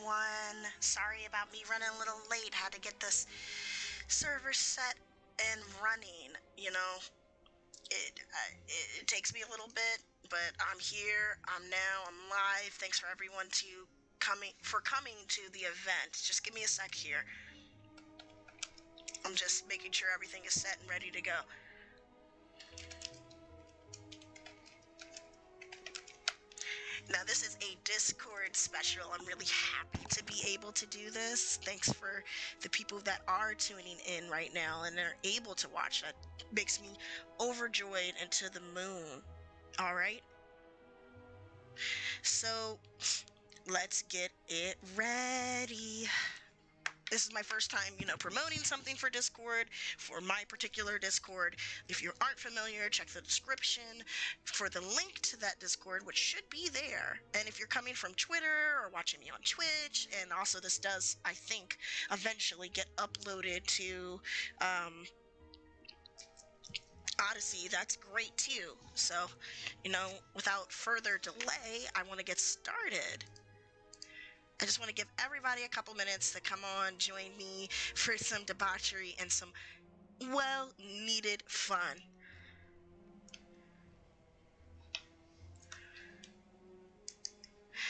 everyone. Sorry about me running a little late. Had to get this server set and running. You know, it takes me a little bit, but I'm here. I'm live. Thanks for everyone coming to the event. Just give me a sec here. I'm just making sure everything is set and ready to go. Now, this is a Discord special. I'm really happy to be able to do this. Thanks for the people that are tuning in right now and are able to watch. That makes me overjoyed and to the moon. All right? So, let's get it ready. This is my first time, promoting something for Discord, for my particular Discord. If you aren't familiar, check the description for the link to that Discord, which should be there. And if you're coming from Twitter or watching me on Twitch, and also this does, I think, eventually get uploaded to Odyssey, that's great too. So, without further delay, I want to get started. I just want to give everybody a couple minutes to come on, join me for some debauchery and some well-needed fun.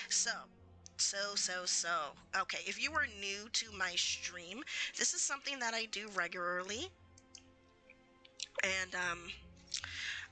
So. Okay, if you are new to my stream, this is something that I do regularly. And,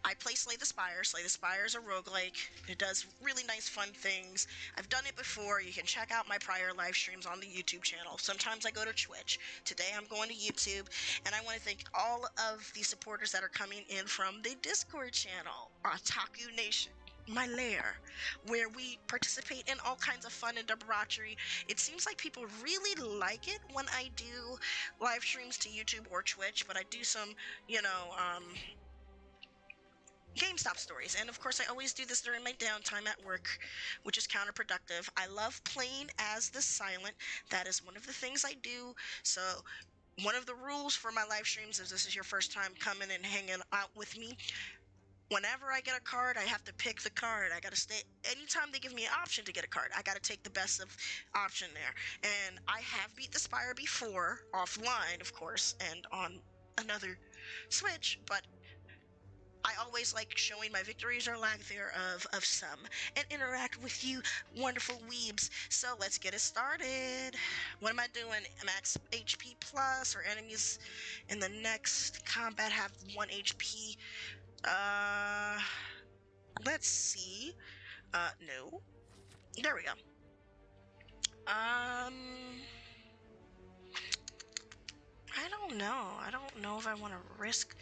I play Slay the Spire. Slay the Spire is a roguelike. It does really nice, fun things. I've done it before. You can check out my prior live streams on the YouTube channel. Sometimes I go to Twitch. Today I'm going to YouTube. And I want to thank all of the supporters that are coming in from the Discord channel, Otaku Nation, my lair, where we participate in all kinds of fun and debauchery. It seems like people really like it when I do live streams to YouTube or Twitch, but I do some, GameStop stories, and of course I always do this during my downtime at work, which is counterproductive. I love playing as the silent. That is one of the things I do. So one of the rules for my live streams is this is your first time coming and hanging out with me. Whenever I get a card, I have to pick the card. I gotta stay. Anytime they give me an option to get a card, I gotta take the best of option there. And I have beat the Spire before, offline, of course, and on another Switch, but I always like showing my victories or lack thereof of some and interact with you wonderful weebs. So let's get it started. What am I doing? Max HP plus, or enemies in the next combat have 1 HP? Let's see. No. There we go. I don't know. I don't know if I want to risk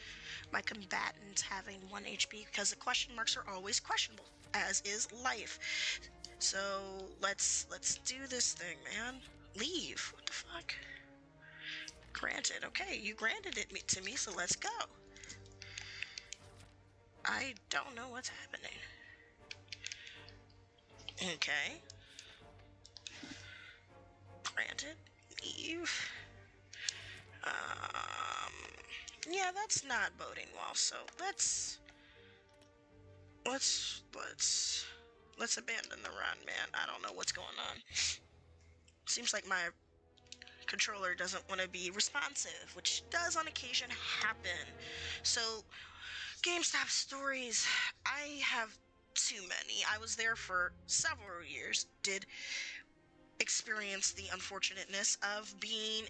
my combatants having 1 HP, because the question marks are always questionable, as is life. So let's do this thing, man. Leave. What the fuck? Granted. Okay, you granted it to me, so let's go. I don't know what's happening. Okay. Granted. Leave. Yeah, that's not boding well, so let's abandon the run, man. I don't know what's going on. Seems like my controller doesn't want to be responsive, which does on occasion happen. So, GameStop stories, I have too many. I was there for several years, did experience the unfortunateness of being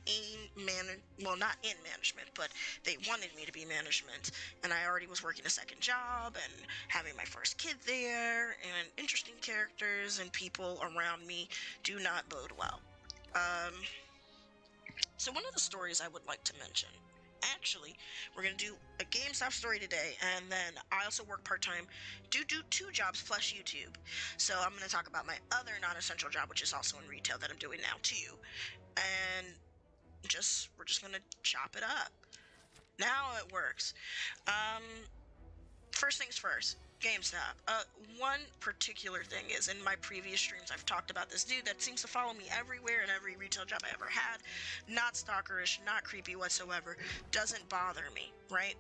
not in management, but they wanted me to be management, and I already was working a second job and having my first kid there, and interesting characters and people around me do not bode well. So one of the stories I would like to mention, actually, we're going to do a GameStop story today, and then I also work part-time, do 2 jobs plus YouTube. So I'm going to talk about my other non-essential job, which is also in retail, that I'm doing now too. And we're just going to chop it up. Now it works. First things first, GameStop. One particular thing is, in my previous streams, I've talked about this dude that seems to follow me everywhere in every retail job I ever had. Not stalkerish, not creepy whatsoever. Doesn't bother me, right?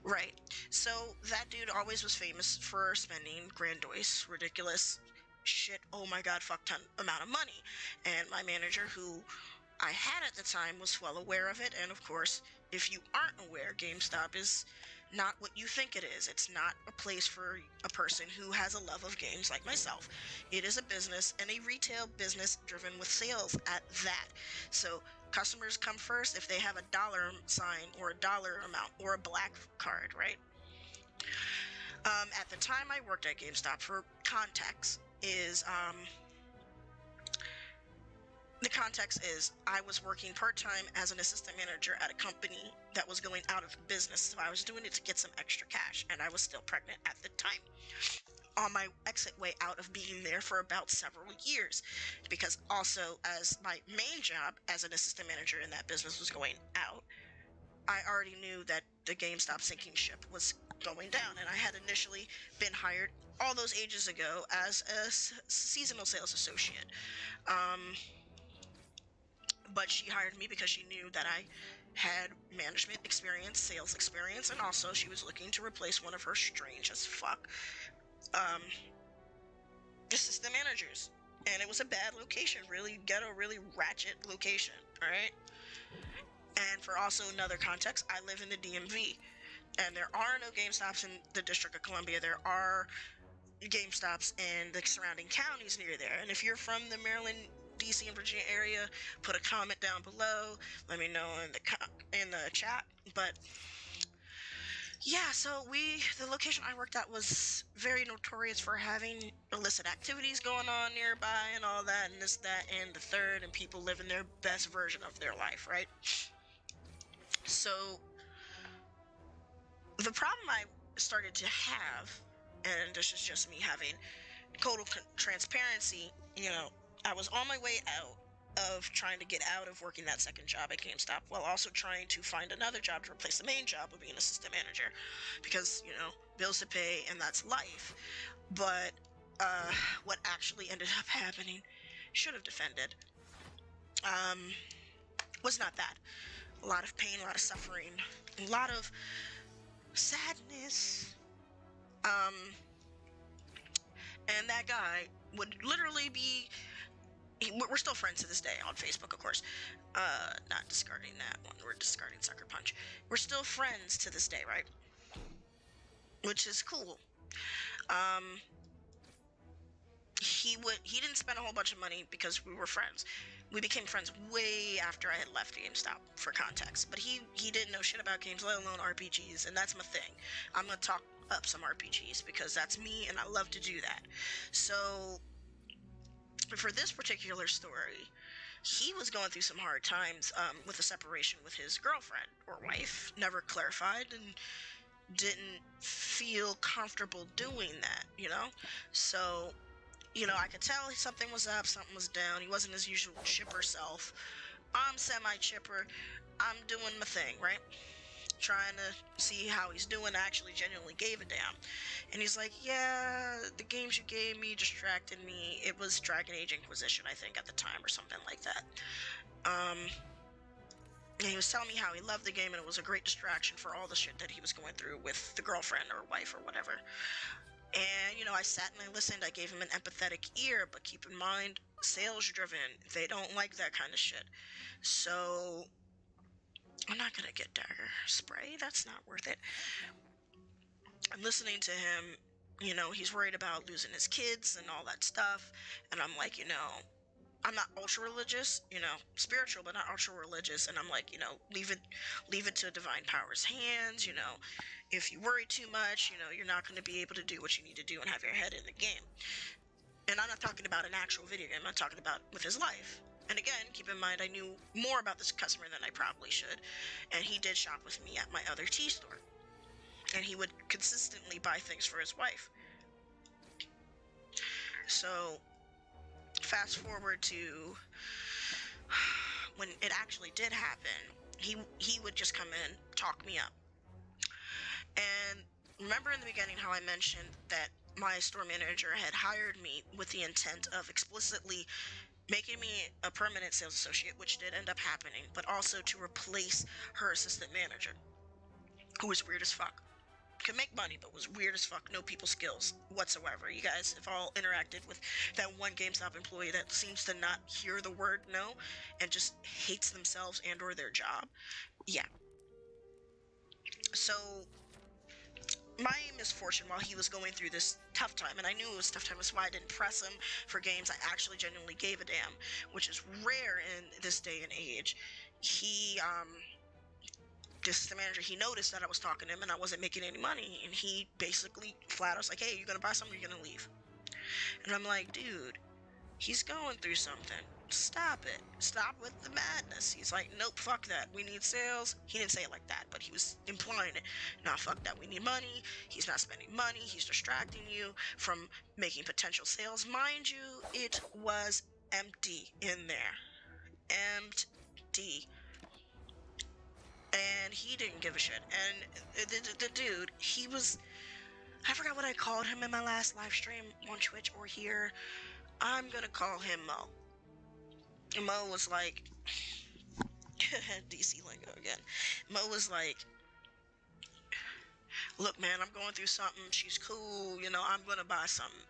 Right. So that dude always was famous for spending grandiose, ridiculous shit, oh my god, fuck ton amount of money. And my manager, who I had at the time, was well aware of it. And of course, if you aren't aware, GameStop is not what you think it is. It's not a place for a person who has a love of games like myself. It is a business, and a retail business driven with sales at that. So customers come first if they have a dollar sign or a dollar amount or a black card, right? At the time I worked at GameStop, for context, the context is I was working part-time as an assistant manager at a company that was going out of business. So I was doing it to get some extra cash, and I was still pregnant at the time. On my exit way out of being there for about several years, because also as my main job as an assistant manager in that business was going out, I already knew that the GameStop sinking ship was going down, and I had initially been hired all those ages ago as a seasonal sales associate. But she hired me because she knew that I had management experience, sales experience, and also she was looking to replace one of her strange as fuck assistant managers. And it was a bad location, really ghetto, really ratchet location, alright? And for also another context, I live in the DMV, and there are no GameStops in the District of Columbia. There are GameStops in the surrounding counties near there. And if you're from the Maryland, DC, and Virginia area, put a comment down below. Let me know in the chat. But yeah, so the location I worked at was very notorious for having illicit activities going on nearby and all that, and this, that, and the third, and people living their best version of their life, right? So the problem I started to have, and this is just me having total transparency, I was on my way out of trying to get out of working that second job at GameStop, while also trying to find another job to replace the main job of being an assistant manager, because, bills to pay, and that's life. But what actually ended up happening, should have defended, was not that. A lot of pain, a lot of suffering, a lot of sadness. And that guy would literally be... We're still friends to this day on Facebook, of course. Not discarding that one. We're discarding Sucker Punch. We're still friends to this day, right? Which is cool. He didn't spend a whole bunch of money because we were friends. We became friends way after I had left GameStop, for context. But he didn't know shit about games, let alone RPGs, and that's my thing. I'm gonna talk up some RPGs because that's me, and I love to do that. So for this particular story, he was going through some hard times with a separation with his girlfriend or wife, never clarified, and didn't feel comfortable doing that, So, I could tell something was up, something was down. He wasn't his usual chipper self. I'm semi-chipper. I'm doing my thing, right? Trying to see how he's doing. I actually genuinely gave a damn. And he's like, yeah, the games you gave me distracted me. It was Dragon Age Inquisition, I think, at the time, or something like that. And he was telling me how he loved the game and it was a great distraction for all the shit that he was going through with the girlfriend or wife or whatever. And, I sat and I listened. I gave him an empathetic ear, but keep in mind, sales-driven, they don't like that kind of shit. So I'm not gonna get dagger spray. That's not worth it. I'm listening to him. He's worried about losing his kids and all that stuff. And I'm like, I'm not ultra-religious, spiritual, but not ultra-religious. And I'm like, leave it to divine power's hands. If you worry too much, you're not going to be able to do what you need to do and have your head in the game. And I'm not talking about an actual video game. I'm talking about with his life. And again, keep in mind, I knew more about this customer than I probably should. And he did shop with me at my other tea store. And he would consistently buy things for his wife. So, fast forward to when it actually did happen, he would just come in, talk me up. And remember in the beginning how I mentioned that my store manager had hired me with the intent of explicitly making me a permanent sales associate, which did end up happening, but also to replace her assistant manager, who was weird as fuck. could make money, but was weird as fuck. No people skills whatsoever. You guys have all interacted with that one GameStop employee that seems to not hear the word no and just hates themselves and or their job. Yeah. So my misfortune while he was going through this tough time, and I knew it was tough time, that's why I didn't press him for games I actually genuinely gave a damn, which is rare in this day and age. He this is the manager, he noticed that I was talking to him and I wasn't making any money, and he basically flat out was like, hey, you gonna buy something, you're gonna leave. And I'm like, dude, he's going through something. Stop it. Stop with the madness. He's like, nope, fuck that. We need sales. He didn't say it like that, but he was implying it. Nah, fuck that. We need money. He's not spending money. He's distracting you from making potential sales. Mind you, it was empty in there. Empty. And he didn't give a shit. And the dude, he was... I forgot what I called him in my last live stream on Twitch or here. I'm gonna call him Mo. Mo was like, DC lingo again. Mo was like, look, man, I'm going through something. She's cool, you know, I'm gonna buy something,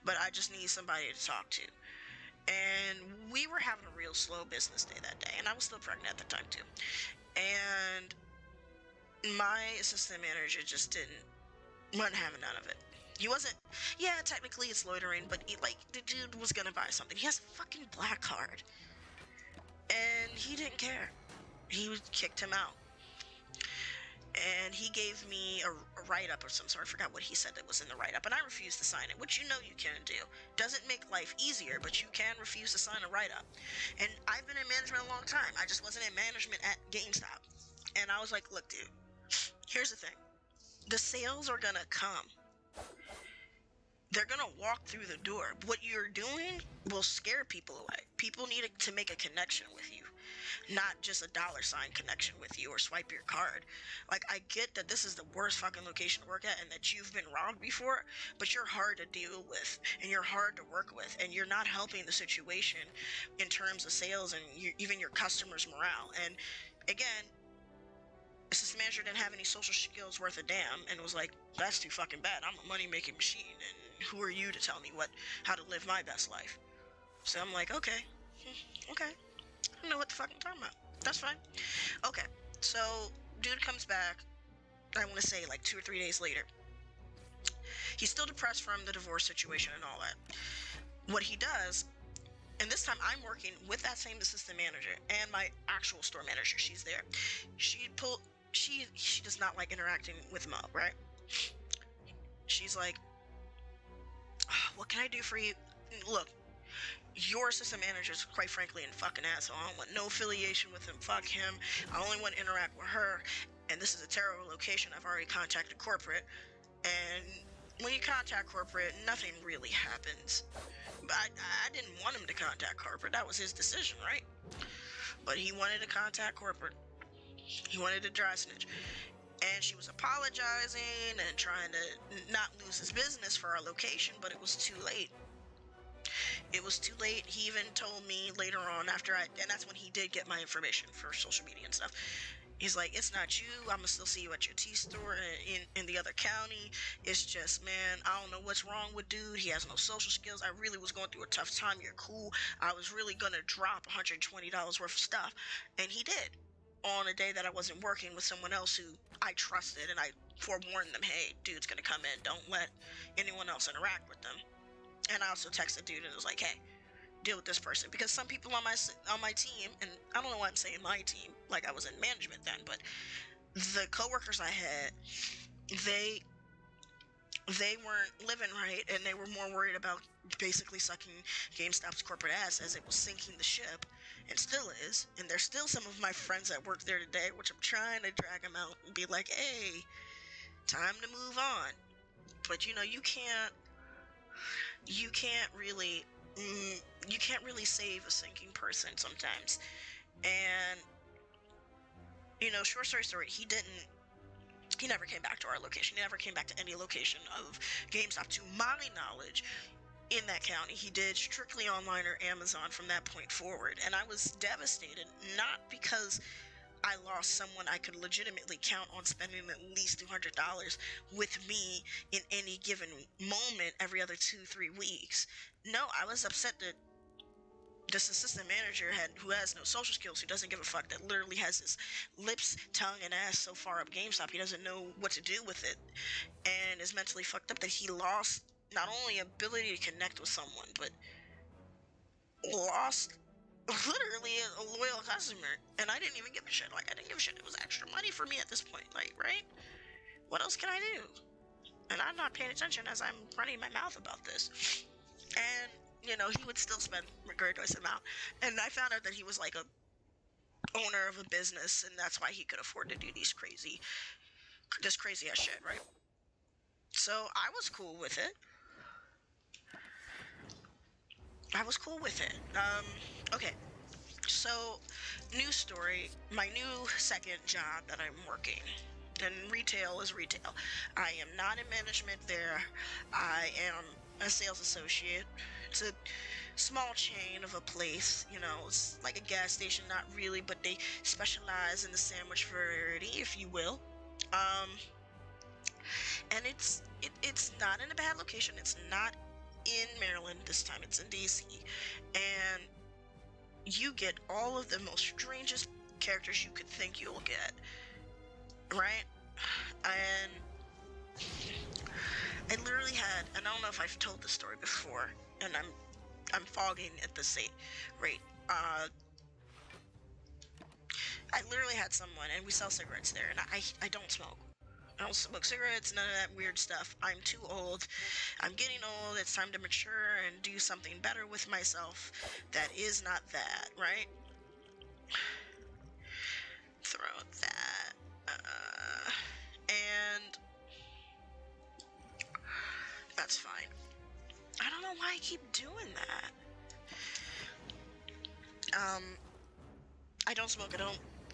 but I just need somebody to talk to. And we were having a real slow business day that day, and I was still pregnant at the time too. And my assistant manager just wasn't having none of it. He wasn't, yeah, technically it's loitering, but the dude was gonna buy something. He has a fucking black card. And he didn't care. He kicked him out. And he gave me a write-up of some sort. I forgot what he said that was in the write-up, and I refused to sign it, which you know you can do. Doesn't make life easier, but you can refuse to sign a write-up. And I've been in management a long time. I just wasn't in management at GameStop. And I was like, look, dude, here's the thing. The sales are gonna come. They're gonna walk through the door. What you're doing will scare people away. People need to make a connection with you, not just a $ connection with you or swipe your card. Like, I get that this is the worst fucking location to work at and that you've been robbed before, but you're hard to deal with and you're hard to work with, and you're not helping the situation in terms of sales and even your customers' morale. And again, assistant manager didn't have any social skills worth a damn, and was like, that's too fucking bad. I'm a money-making machine, and who are you to tell me how to live my best life? So I'm like, okay. I don't know what the fuck I'm talking about. That's fine. Okay, so dude comes back, I want to say like 2 or 3 days later. He's still depressed from the divorce situation and all that. What he does, and this time I'm working with that same assistant manager and my actual store manager. She's there. She does not like interacting with Mo, right? She's like, what can I do for you? Look, your assistant manager's quite frankly a fucking asshole. I don't want no affiliation with him. Fuck him. I only want to interact with her. And this is a terrible location. I've already contacted corporate. And when you contact corporate, nothing really happens. But I didn't want him to contact corporate. That was his decision, right? But he wanted to contact corporate. He wanted to dry snitch. And she was apologizing and trying to not lose his business for our location, but it was too late. It was too late. He even told me later on and that's when he did get my information for social media and stuff. He's like, it's not you. I'm gonna still see you at your tea store in the other county. It's just, man, I don't know what's wrong with dude. He has no social skills. I really was going through a tough time. You're cool. I was really gonna drop $120 worth of stuff. And he did. On a day that I wasn't working with someone else who I trusted, and I forewarned them, hey, dude's gonna come in. Don't let anyone else interact with them. And I also texted dude and was like, hey, deal with this person, because some people on my team, and I don't know why I'm saying my team, like I was in management then, but the coworkers I had, they weren't living right, and they were more worried about basically sucking GameStop's corporate ass as it was sinking the ship, and still is. And there's still some of my friends that work there today, which I'm trying to drag them out and be like, hey, time to move on. But you know, you can't really save a sinking person sometimes. And you know, short story, he never came back to our location. He never came back to any location of GameStop, to my knowledge, in that county. He did strictly online or Amazon from that point forward. And I was devastated, not because I lost someone I could legitimately count on spending at least $200 with me in any given moment every other 2-3 weeks. No, I was upset that this assistant manager who has no social skills, who doesn't give a fuck, that literally has his lips, tongue, and ass so far up GameStop he doesn't know what to do with it, and is mentally fucked up, that he lost not only ability to connect with someone, but lost literally a loyal customer. And I didn't even give a shit. Like, I didn't give a shit. It was extra money for me at this point. Like, right? What else can I do? And I'm not paying attention as I'm running my mouth about this. And, you know, he would still spend a ridiculous amount. And I found out that he was like a owner of a business, and that's why he could afford to do this crazy ass shit, right? So I was cool with it. Okay. So, new story. My new second job that I'm working. And retail is retail. I am not in management there. I am a sales associate. It's a small chain of a place. You know, it's like a gas station, not really, but they specialize in the sandwich variety, if you will. And it's not in a bad location. It's not in Maryland this time. It's in DC. And you get all of the most strangest characters you could think you'll get, right? And I literally had, and I don't know if I've told this story before, and I'm fogging at the rate. I literally had someone, and we sell cigarettes there, and I don't smoke. I don't smoke cigarettes, none of that weird stuff. I'm too old. I'm getting old. It's time to mature and do something better with myself that is not that, right? Throw that. And that's fine. I don't know why I keep doing that. I don't smoke.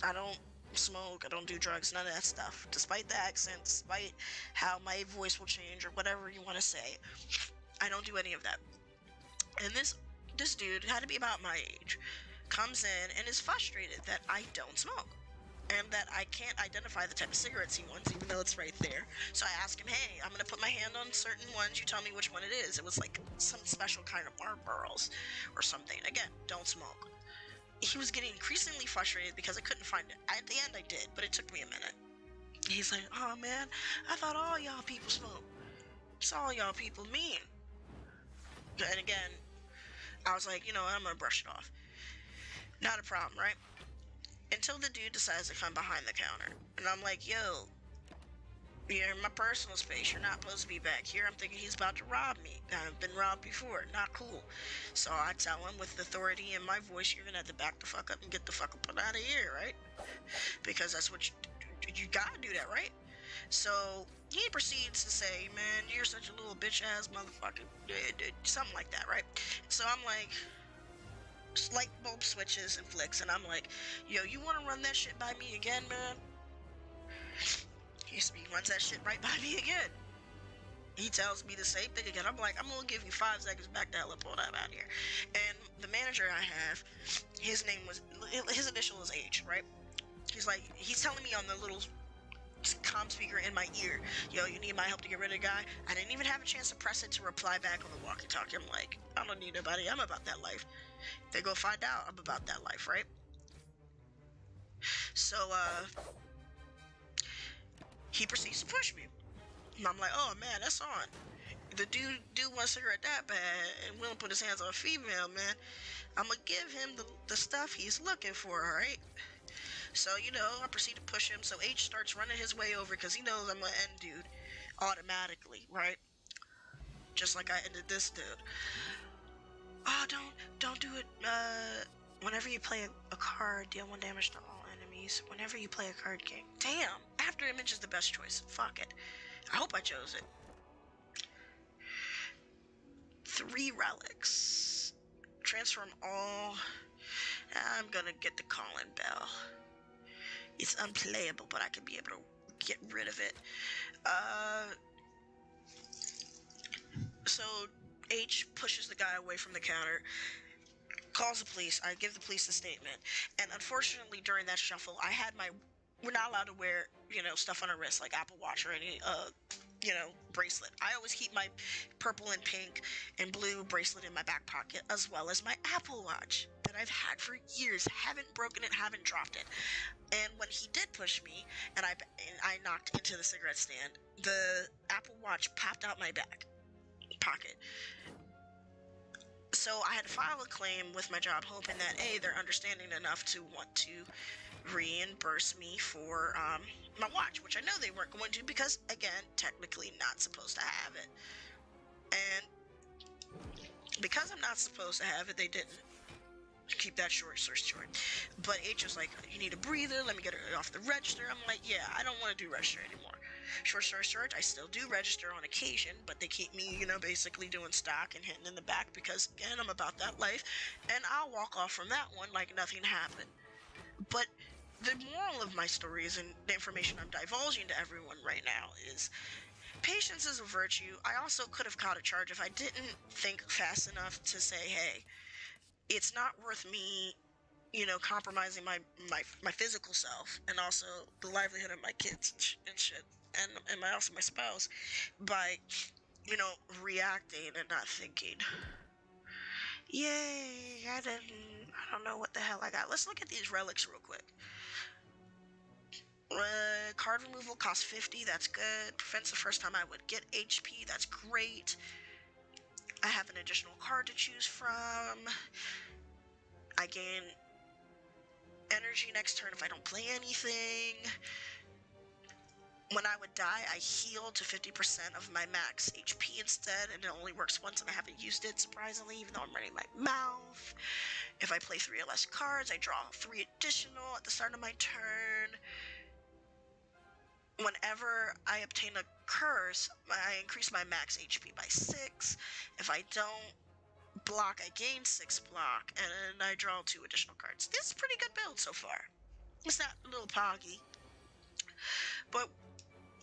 I don't smoke. I don't do drugs. None of that stuff. Despite the accent, despite how my voice will change or whatever you want to say, I don't do any of that. And this dude had to be about my age, comes in and is frustrated that I don't smoke and that I can't identify the type of cigarettes he wants, even though it's right there. So I ask him, hey, I'm gonna put my hand on certain ones, you tell me which one it is. It was like some special kind of Marlboros or something. Again, don't smoke. He was getting increasingly frustrated because I couldn't find it. At the end I did, but it took me a minute. He's like, oh man, I thought all y'all people smoke. It's all y'all people mean. And again, I was like, you know what, I'm gonna brush it off. Not a problem, right? Until the dude decides to come behind the counter. And I'm like, yo, you're in my personal space. You're not supposed to be back here. I'm thinking he's about to rob me. I've been robbed before. Not cool. So I tell him with authority in my voice, you're gonna have to back the fuck up and get the fuck up out of here, right? Because that's what you gotta do that, right? So he proceeds to say, man, you're such a little bitch ass motherfucker. Something like that, right? So I'm like, light bulb switches and flicks, and I'm like, yo, you want to run that shit by me again, man? He runs that shit right by me again. He tells me the same thing again. I'm like, I'm gonna give you 5 seconds back the hell up, hold up out here. And the manager I have, his initial is H, right? He's telling me on the little comm speaker in my ear, yo, you need my help to get rid of the guy? I didn't even have a chance to press it to reply back on the walkie-talkie. I'm like, I don't need nobody. I'm about that life. They go find out I'm about that life, right? So, he proceeds to push me. And I'm like, oh man, that's on. The dude one cigarette that bad and willing to put his hands on a female, man. I'm gonna give him the stuff he's looking for, alright? So, you know, I proceed to push him. So H starts running his way over because he knows I'm gonna end dude automatically, right? Just like I ended this dude. Oh, don't do it. Whenever you play a card, deal 1 damage to all enemies. Whenever you play a card game. Damn! After image is the best choice. Fuck it. I hope I chose it. 3 relics. Transform all. I'm gonna get the calling bell. It's unplayable, but I can be able to get rid of it. So H pushes the guy away from the counter, calls the police. I give the police a statement. And unfortunately, during that shuffle, I had we're not allowed to wear, stuff on our wrist, like Apple Watch or any, bracelet. I always keep my purple and pink and blue bracelet in my back pocket, as well as my Apple Watch that I've had for years. Haven't broken it, haven't dropped it. And when he did push me, and I knocked into the cigarette stand, the Apple Watch popped out my back pocket. So I had to file a claim with my job, hoping that they're understanding enough to want to reimburse me for my watch, which I know they weren't going to, because again, technically not supposed to have it. And because I'm not supposed to have it, they didn't. Keep that short. But H was like, you need a breather, let me get it off the register. I'm like, yeah, I don't want to do register anymore. Short, I still do register on occasion, but they keep me, basically doing stock and hitting in the back, because again, I'm about that life, and I'll walk off from that one like nothing happened. But the moral of my story is, and the information I'm divulging to everyone right now, is patience is a virtue. I also could have caught a charge if I didn't think fast enough to say, hey, it's not worth me, compromising my physical self, and also the livelihood of my kids and shit, and also my spouse, by, reacting and not thinking. Yay, I don't know what the hell I got. Let's look at these relics real quick. Card removal costs 50, that's good. Prevents the first time I would get HP, that's great. I have an additional card to choose from. I gain energy next turn if I don't play anything. When I would die, I heal to 50% of my max HP instead, and it only works once, and I haven't used it, surprisingly, even though I'm running my mouth. If I play 3 or less cards, I draw 3 additional at the start of my turn. Whenever I obtain a curse, I increase my max HP by 6. If I don't block, I gain 6 block, and I draw 2 additional cards. This is a pretty good build so far. It's not a little poggy, but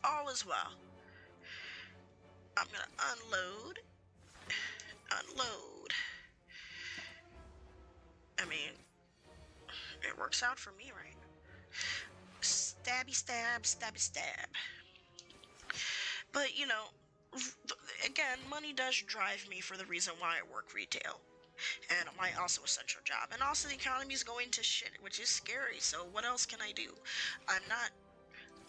all is well. I'm gonna unload. I mean, it works out for me, right? Stabby stab. But, again, money does drive me for the reason why I work retail. And my also essential job. And also the economy is going to shit, which is scary. So what else can I do? I'm not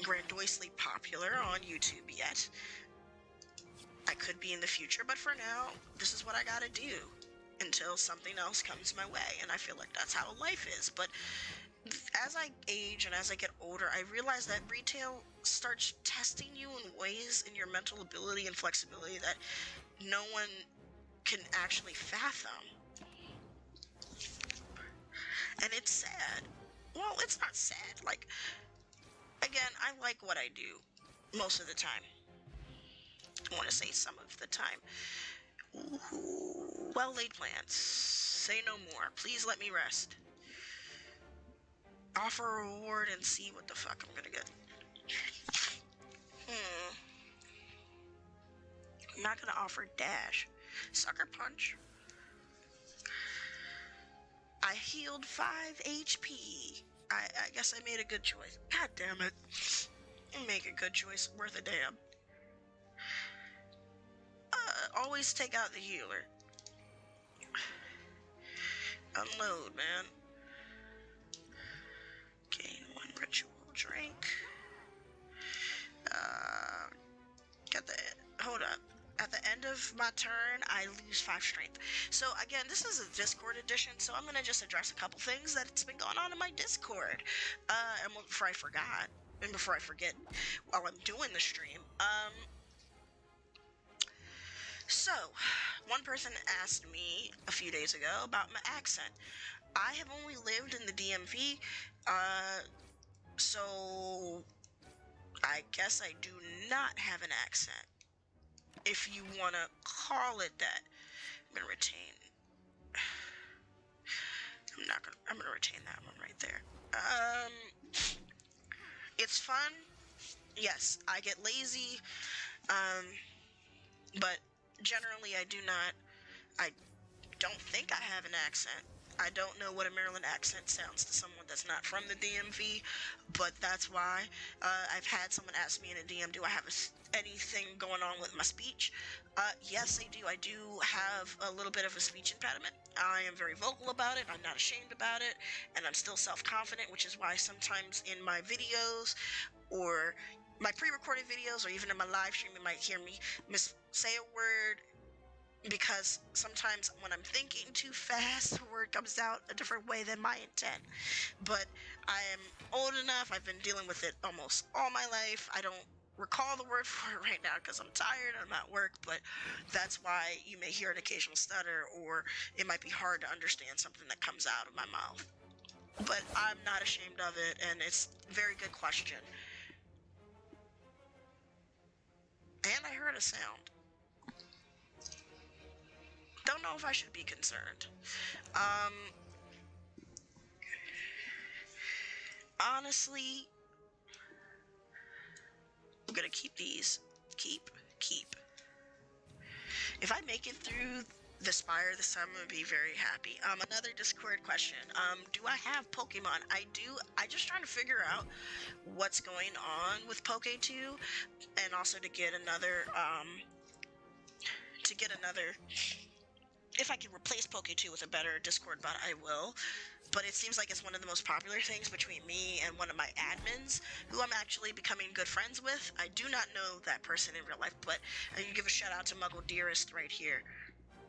grandiosely popular on YouTube yet. I could be in the future, but for now, this is what I gotta do until something else comes my way. And I feel like that's how life is. But as I age and as I get older, I realize that retail starts testing you in ways in your mental ability and flexibility that no one can actually fathom. And it's sad. Well, it's not sad. Like, again, I like what I do most of the time. I want to say some of the time. Ooh, well-laid plans. Say no more. Please let me rest. Offer a reward and see what the fuck I'm gonna get. I'm not gonna offer dash. Sucker punch. I healed 5 HP. I guess I made a good choice. God damn it. Make a good choice. Worth a damn. Always take out the healer. Unload, man. Gain 1 ritual drink. Hold up. At the end of my turn, I lose 5 strength. So again, this is a Discord edition, so I'm gonna just address a couple things that's been going on in my Discord. And before I forget, while I'm doing the stream. So, one person asked me a few days ago about my accent. I have only lived in the DMV, so I guess I do not have an accent, if you want to call it that. I'm going to retain that one right there. It's fun. Yes, I get lazy, but generally I don't think I have an accent. I don't know what a Maryland accent sounds to someone that's not from the DMV, but that's why. I've had someone ask me in a DM, do I have anything going on with my speech? Yes, I do. I do have a little bit of a speech impediment. I am very vocal about it. I'm not ashamed about it, and I'm still self-confident, which is why sometimes in my videos or my pre-recorded videos or even in my live stream, you might hear me say a word, because sometimes when I'm thinking too fast, the word comes out a different way than my intent. But I am old enough. I've been dealing with it almost all my life. I don't recall the word for it right now because I'm tired, I'm at work, but that's why you may hear an occasional stutter, or it might be hard to understand something that comes out of my mouth. But I'm not ashamed of it, and it's a very good question. And I heard a sound. Don't know if I should be concerned. Honestly, I'm gonna keep these. Keep. If I make it through the Spire this time, I'm gonna be very happy. Another Discord question. Do I have Pokemon? I do. I'm just trying to figure out what's going on with Poke2, and also to get another, if I can replace Poke2 with a better Discord bot, I will. But it seems like it's one of the most popular things between me and one of my admins, who I'm actually becoming good friends with. I do not know that person in real life, but I can give a shout out to Muggle Dearest right here,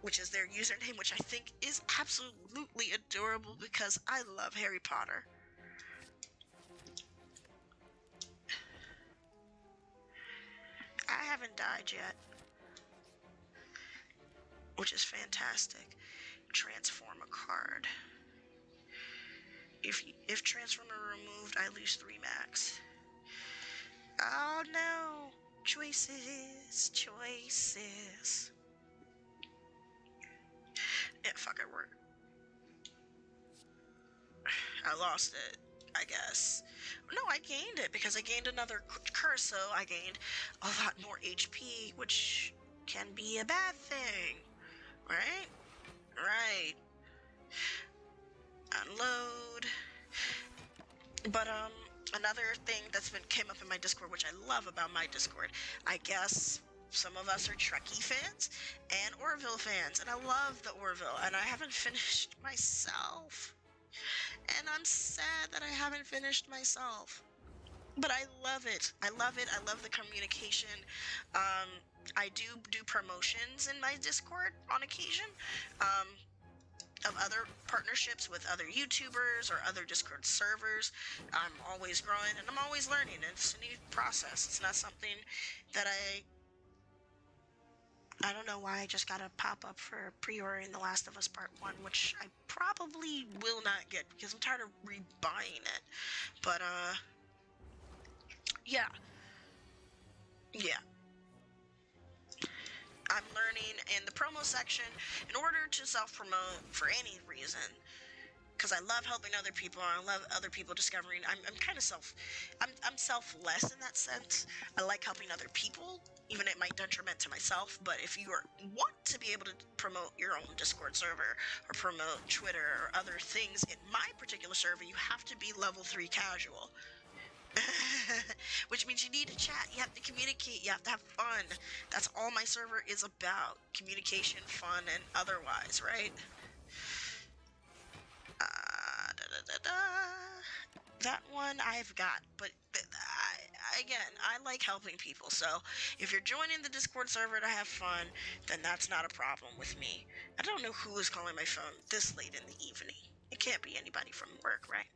which is their username, which I think is absolutely adorable because I love Harry Potter. I haven't died yet, which is fantastic. Transform a card. If transformer removed, I lose 3 max. Oh no! Choices. Yeah, fuck it, I lost it, I guess. No, I gained it because I gained another curse, so I gained a lot more HP, which can be a bad thing, right? Right. Unload. But another thing that's came up in my Discord, which I love about my Discord, I guess some of us are Trekkie fans and Orville fans, and I love the Orville, and I haven't finished myself. And I'm sad that I haven't finished myself. But I love it. I love the communication. I do promotions in my Discord on occasion. Of other partnerships with other YouTubers or other Discord servers. I'm always growing and I'm always learning. It's a new process. It's not something that I don't know why I just got a pop-up for pre-ordering The Last of Us Part 1, which I probably will not get because I'm tired of rebuying it. But, yeah. I'm learning in the promo section in order to self-promote for any reason, because I love helping other people and I love other people discovering. I'm kind of I'm selfless in that sense. I like helping other people, even it might detriment to myself. But if you want to be able to promote your own Discord server or promote Twitter or other things in my particular server, you have to be level 3 casual. Which means you need to chat, you have to communicate, you have to have fun. That's all my server is about. Communication, fun, and otherwise, right? That one I've got, but I like helping people, so if you're joining the Discord server to have fun, then that's not a problem with me. I don't know who is calling my phone this late in the evening. It can't be anybody from work, right?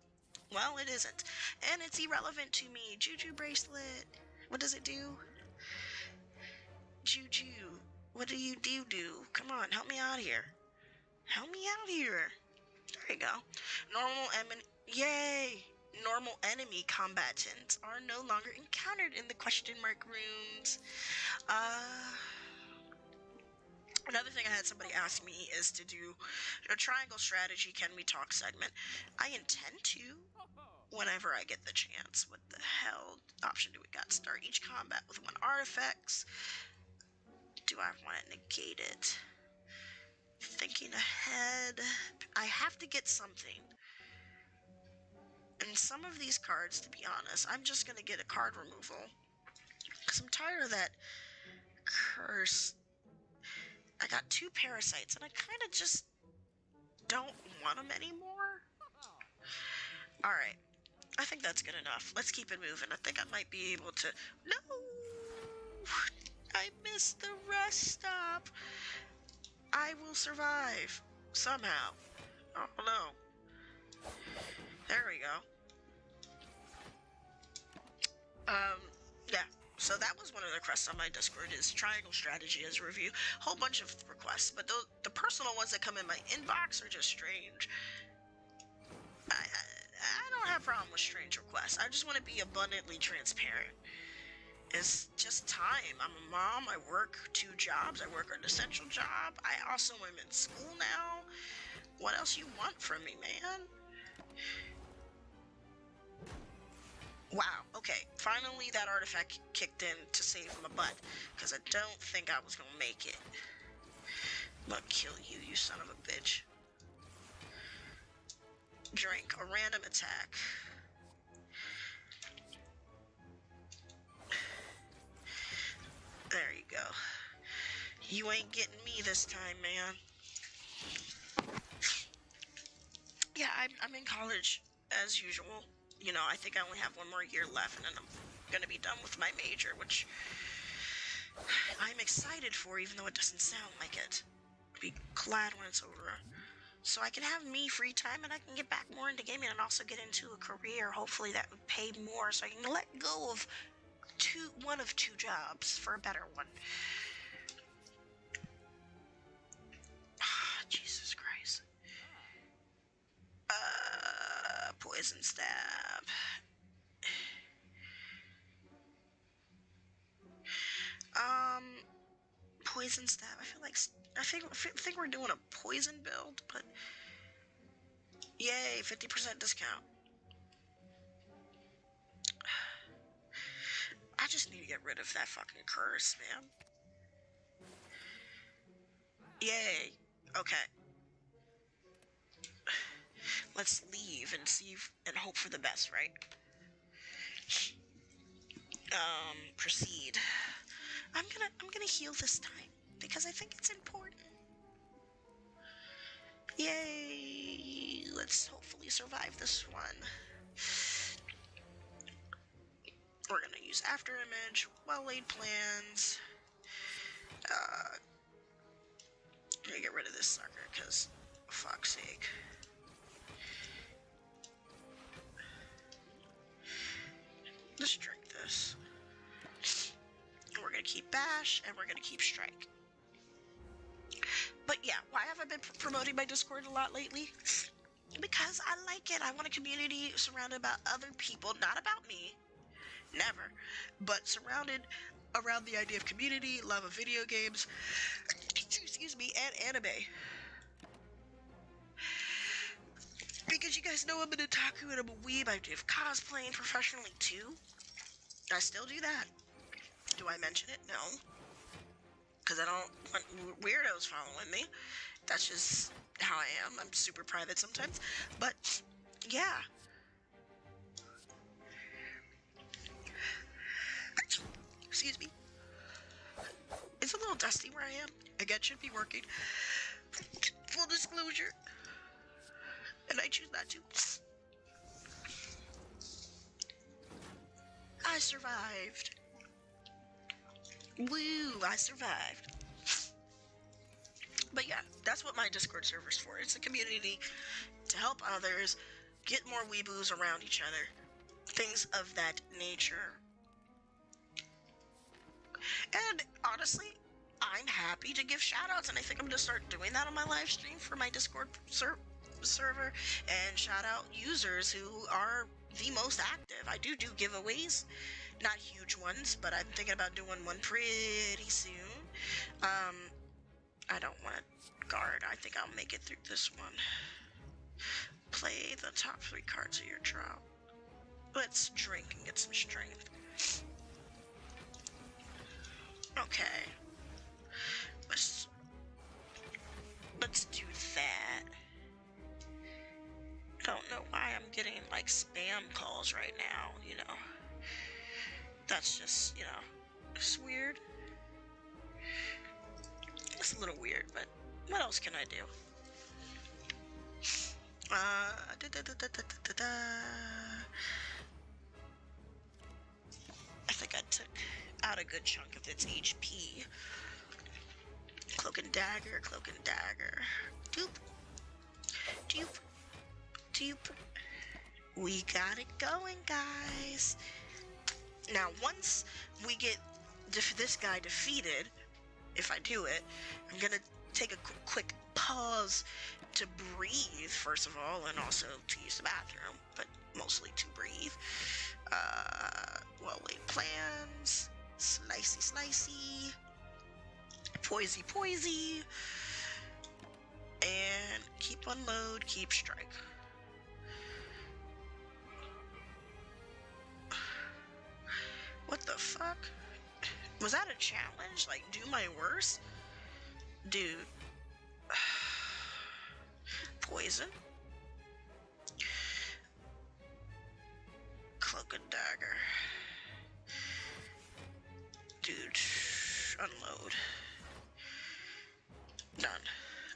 Well, it isn't. And it's irrelevant to me. Juju bracelet. What does it do? Juju. What do you do? Come on, help me out here. Help me out here. There you go. Yay! Normal enemy combatants are no longer encountered in the question mark rooms. Another thing I had somebody ask me is to do a triangle strategy can we talk segment. I intend to, whenever I get the chance. What the hell option do we got? Start each combat with 1 artifacts. Do I want to negate it? Thinking ahead. head. I have to get something. And some of these cards, to be honest, I'm just going to get a card removal. Because I'm tired of that curse. I got 2 parasites, and I kind of just don't want them anymore. Alright. I think that's good enough. Let's keep it moving. I think I might be able to... No! I missed the rest stop. I will survive. Somehow. Oh, no. There we go. Yeah. So that was one of the requests on my Discord, is triangle strategy as a review. Whole bunch of requests, but the personal ones that come in my inbox are just strange. I don't have a problem with strange requests. I just want to be abundantly transparent. It's just time. I'm a mom. I work 2 jobs. I work an essential job. I also am in school now. What else you want from me, man? Wow. Okay. Finally, that artifact kicked in to save my butt. Because I don't think I was going to make it. I'm going to kill you, you son of a bitch. Drink. A random attack. There you go. You ain't getting me this time, man. Yeah, I'm in college, as usual. You know, I think I only have 1 more year left, and then I'm gonna be done with my major, which I'm excited for, even though it doesn't sound like it. I'll be glad when it's over. So I can have me free time, and I can get back more into gaming, and also get into a career, hopefully that would pay more, so I can let go of 1 of 2 jobs for a better one. Jesus Christ. Poison stab. Poison stab. I think we're doing a poison build, but yay, 50% discount. I just need to get rid of that fucking curse, man. Yay. Okay. Let's leave and see and hope for the best, right? Proceed. I'm gonna heal this time because I think it's important. Yay! Let's hopefully survive this one. We're gonna use after image, well-laid plans. I'm gonna get rid of this sucker because, fuck's sake. Let's drink this. We're gonna keep bash, and we're gonna keep strike. But yeah, why have I been promoting my Discord a lot lately? Because I like it. I want a community surrounded by other people, not about me. Never. But surrounded around the idea of community, love of video games, excuse me, and anime. Because you guys know I'm an otaku and I'm a weeb. I do cosplaying professionally too. I still do that. Do I mention it? No. Because I don't want weirdos following me. That's just how I am. I'm super private sometimes. But, yeah. Excuse me. It's a little dusty where I am. Again, should be working. Full disclosure. And I choose not to. I survived. Woo, I survived. But yeah, that's what my Discord server's for. It's a community to help others, get more weeboos around each other, things of that nature. And honestly, I'm happy to give shoutouts, and I think I'm gonna start doing that on my live stream for my Discord server, and shout out users who are the most active. I do giveaways, not huge ones, but I'm thinking about doing one pretty soon. I don't want to guard. I think I'll make it through this one. Play the top 3 cards of your draw. Let's drink and get some strength. Okay. Let's do that. spam calls right now, you know. That's just, you know, it's weird. It's a little weird, but what else can I do? I think I took out a good chunk of its HP. Cloak and dagger, cloak and dagger. Doop. Doop. Doop. We got it going, guys. Now, once we get this guy defeated, if I do it, I'm gonna take a quick pause to breathe, first of all, and also to use the bathroom, but mostly to breathe. Well-laid plans. Slicey, slicey. Poisey, poisey. And keep unload, keep strike. What the fuck? Was that a challenge? Like, do my worst? Dude. Poison. Cloak and dagger. Dude. Unload. Done.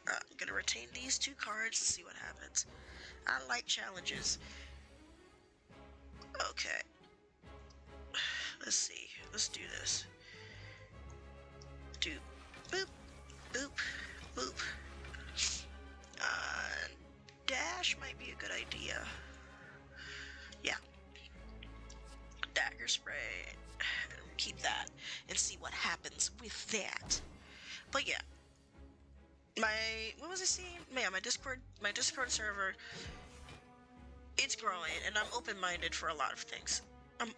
I'm gonna retain these 2 cards to see what happens. I like challenges. Okay. Let's see. Let's do this. Do boop, boop, boop. Dash might be a good idea. Yeah. Dagger spray. Keep that and see what happens with that. But yeah. What was I saying? Man, my Discord server, it's growing, and I'm open-minded for a lot of things. And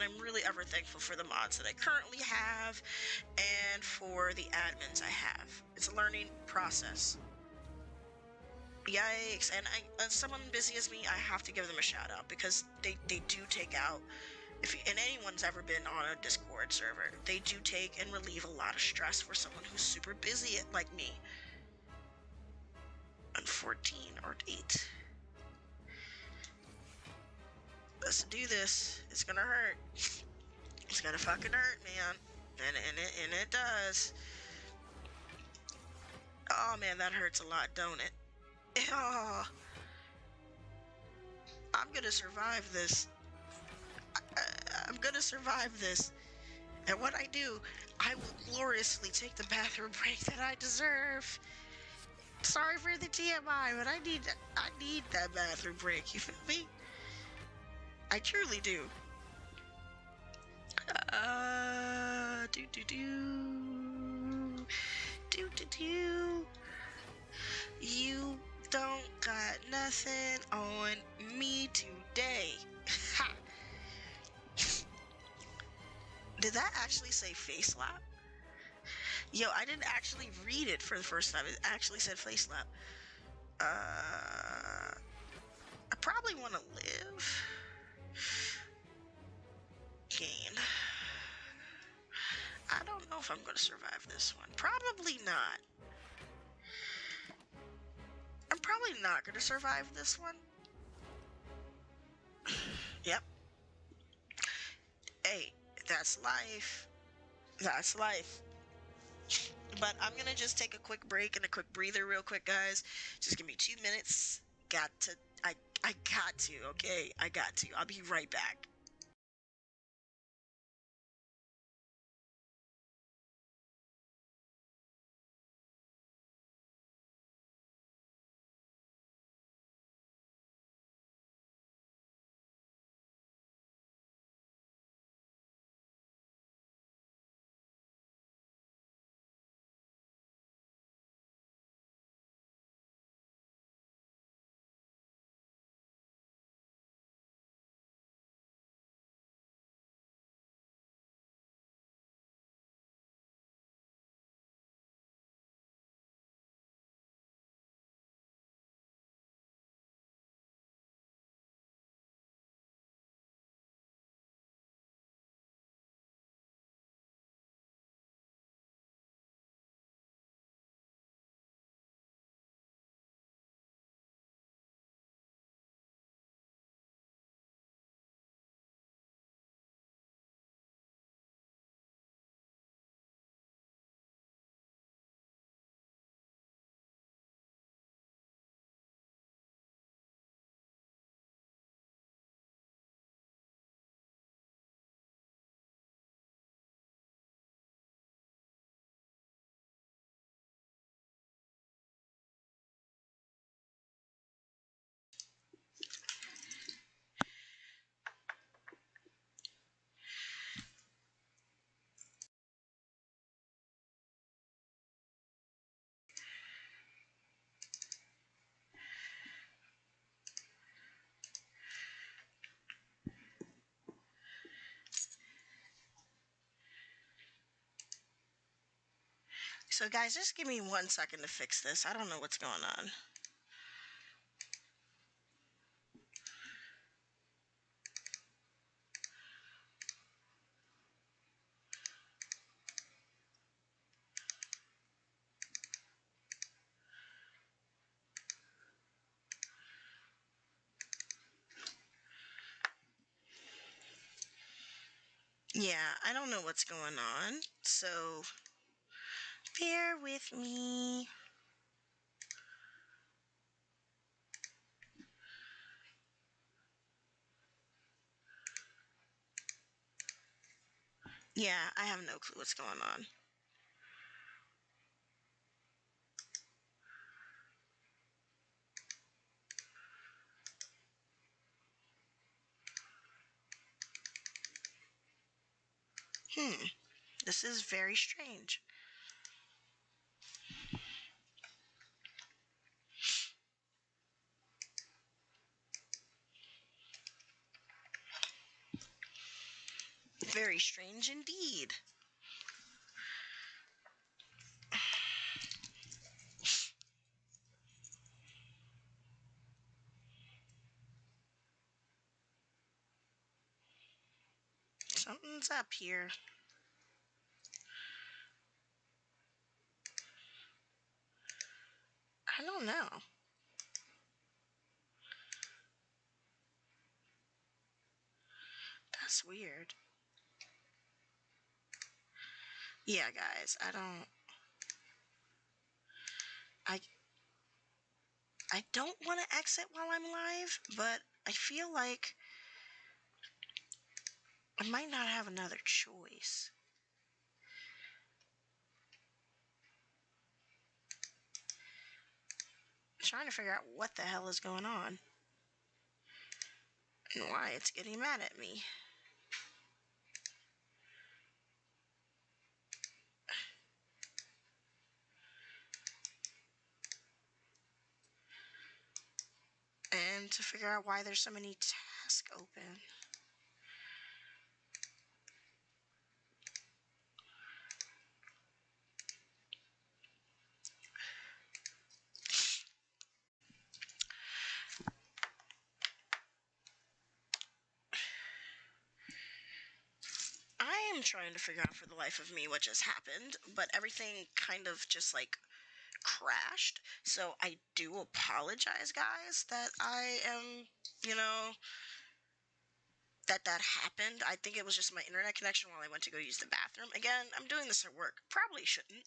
I'm really ever thankful for the mods that I currently have and for the admins I have. It's a learning process. Yikes. And as someone busy as me, I have to give them a shout out because they do take out, and anyone's ever been on a Discord server, they do take and relieve a lot of stress for someone who's super busy like me. On 14 or 8. Let's do this. It's gonna hurt. It's gonna fucking hurt, man. And it does. Oh man, that hurts a lot, don't it? Oh. I'm gonna survive this. I'm gonna survive this. And what I do, I will gloriously take the bathroom break that I deserve. Sorry for the TMI, but I need that bathroom break. You feel me? I truly do. You don't got nothing on me today. Ha! Did that actually say face slap? Yo, I didn't actually read it for the first time. It actually said face slap. I probably want to live. Gain. I don't know if I'm going to survive this one. Probably not. I'm probably not going to survive this one. Yep. Hey, that's life. That's life. But I'm going to just take a quick break and a quick breather real quick, guys. Just give me 2 minutes. I got to, okay? I got to. I'll be right back. So guys, just give me 1 second to fix this. I don't know what's going on. Yeah, I don't know what's going on, so bear with me. Yeah, I have no clue what's going on. This is very strange. Very strange indeed. Something's up here. I don't know. That's weird. Yeah, guys, I don't want to exit while I'm live, but I feel like I might not have another choice. I'm trying to figure out what the hell is going on and why it's getting mad at me. And to figure out why there's so many tasks open. I am trying to figure out for the life of me what just happened, but everything kind of just like crashed. So I do apologize, guys, that I am, that happened. I think it was just my internet connection while I went to go use the bathroom. Again, I'm doing this at work. Probably shouldn't.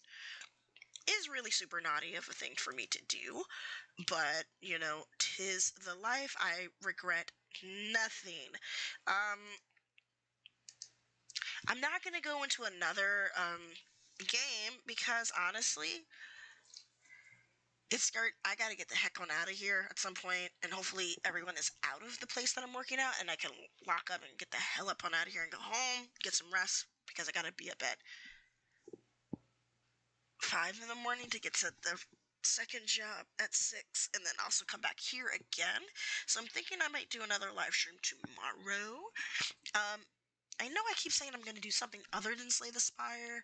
Is really super naughty of a thing for me to do, but 'tis the life. I regret nothing. I'm not gonna go into another game because honestly, I gotta get the heck on out of here at some point, and hopefully everyone is out of the place that I'm working at, and I can lock up and get the hell up on out of here and go home, get some rest, because I gotta be up at 5 in the morning to get to the second job at 6, and then also come back here again. So I'm thinking I might do another live stream tomorrow. I know I keep saying I'm gonna do something other than Slay the Spire.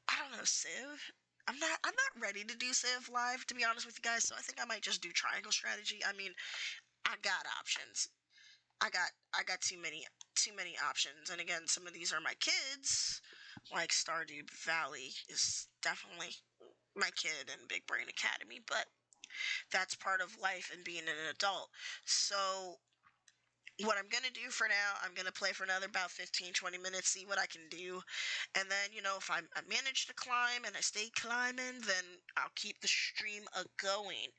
I don't know, Civ. I'm not ready to do Civ live, to be honest with you guys, so I think I might just do Triangle Strategy. I mean, I got options. I got too many options. And again, some of these are my kids. Like Stardew Valley is definitely my kid in Big Brain Academy, but that's part of life and being an adult. So what I'm going to do for now, I'm going to play for another about 15-20 minutes, see what I can do. And then, if I manage to climb and I stay climbing, then I'll keep the stream going.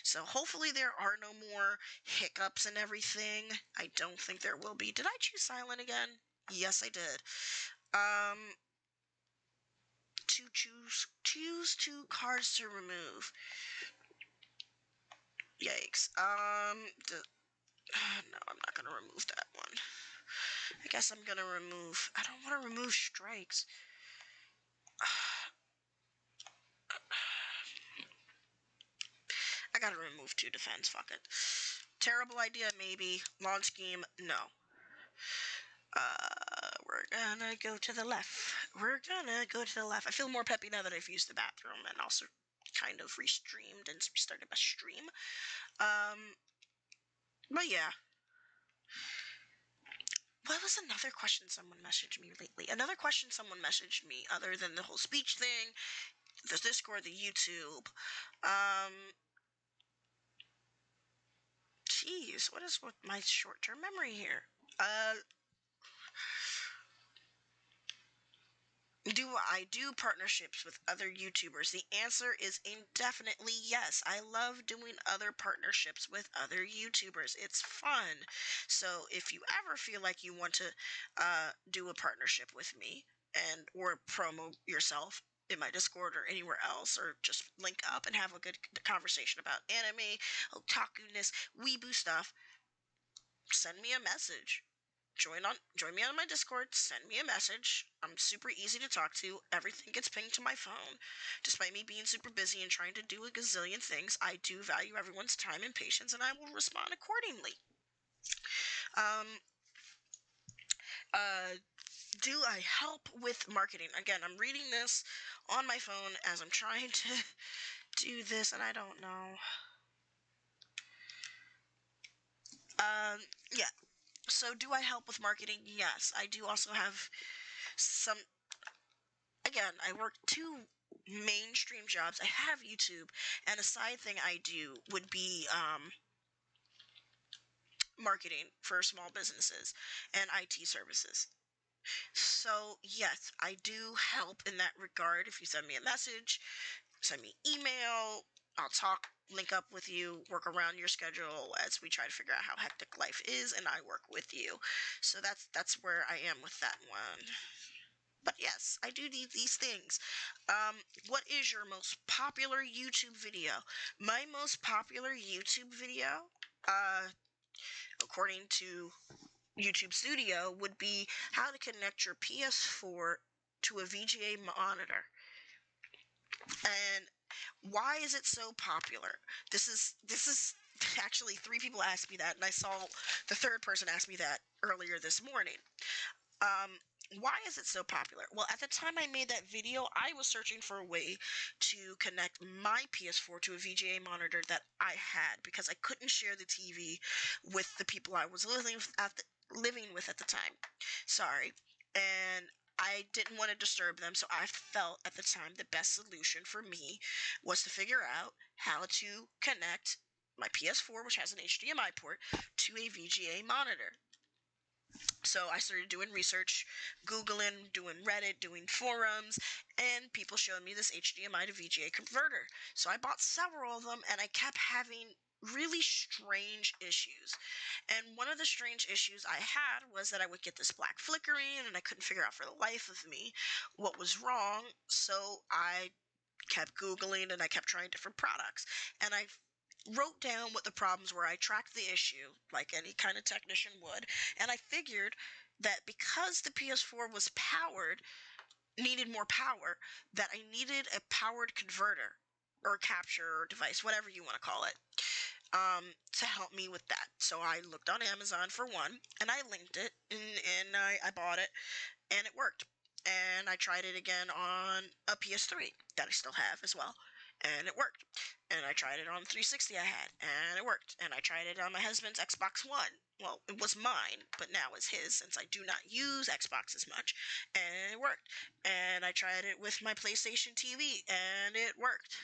So hopefully there are no more hiccups and everything. I don't think there will be. Did I choose silent again? Yes, I did. To choose 2 cards to remove. Yikes. No, I'm not gonna remove that one. I guess I'm gonna remove... I don't want to remove strikes. I gotta remove 2 defense, fuck it. Terrible idea, maybe. Launch scheme, no. We're gonna go to the left. we're gonna go to the left. I feel more peppy now that I've used the bathroom and also kind of restreamed and restarted my stream. But yeah. What was another question someone messaged me lately? Another question someone messaged me, other than the whole speech thing, the Discord, the YouTube. Jeez, what is with my short-term memory here? Do I do partnerships with other YouTubers? The answer is indefinitely yes. I love doing other partnerships with other YouTubers. It's fun. So if you ever feel like you want to do a partnership with me or promo yourself in my Discord or anywhere else, or just link up and have a good conversation about anime, otaku-ness, weeboo stuff, send me a message. Join me on my Discord, send me a message. I'm super easy to talk to. Everything gets pinged to my phone. Despite me being super busy and trying to do a gazillion things, I do value everyone's time and patience, and I will respond accordingly. Do I help with marketing? Again, I'm reading this on my phone as I'm trying to do this, and I don't know. Yeah. So do I help with marketing? Yes. I do also have some... Again, I work 2 mainstream jobs. I have YouTube, and a side thing I do would be marketing for small businesses and IT services. So yes, I do help in that regard. If you send me a message, send me email, I'll talk, link up with you, work around your schedule as we try to figure out how hectic life is, and I work with you. So that's where I am with that one. But yes, I do need these things. What is your most popular YouTube video? My most popular YouTube video, according to YouTube Studio, would be how to connect your PS4 to a VGA monitor. And why is it so popular? This is actually 3 people asked me that, and I saw the 3rd person ask me that earlier this morning. Why is it so popular? Well, at the time I made that video, I was searching for a way to connect my PS4 to a VGA monitor that I had, because I couldn't share the TV with the people I was living with at the time. Sorry. And I didn't want to disturb them, so I felt at the time the best solution for me was to figure out how to connect my PS4, which has an HDMI port, to a VGA monitor. So I started doing research, Googling, doing Reddit, doing forums, and people showed me this HDMI to VGA converter. So I bought several of them, and I kept having really strange issues. And one of the strange issues I had was that I would get this black flickering, and I couldn't figure out for the life of me what was wrong. So I kept Googling, and I kept trying different products. And I wrote down what the problems were. I tracked the issue like any kind of technician would, and I figured that because the PS4 was needed more power, that I needed a powered converter or capture device, whatever you want to call it, to help me with that. So I looked on Amazon for one, and I linked it, and I bought it, and it worked. And I tried it again on a PS3 that I still have as well, and it worked. And I tried it on 360 I had, and it worked. And I tried it on my husband's Xbox One. Well, it was mine, but now it's his, since I do not use Xbox as much, and it worked. And I tried it with my PlayStation TV, and it worked.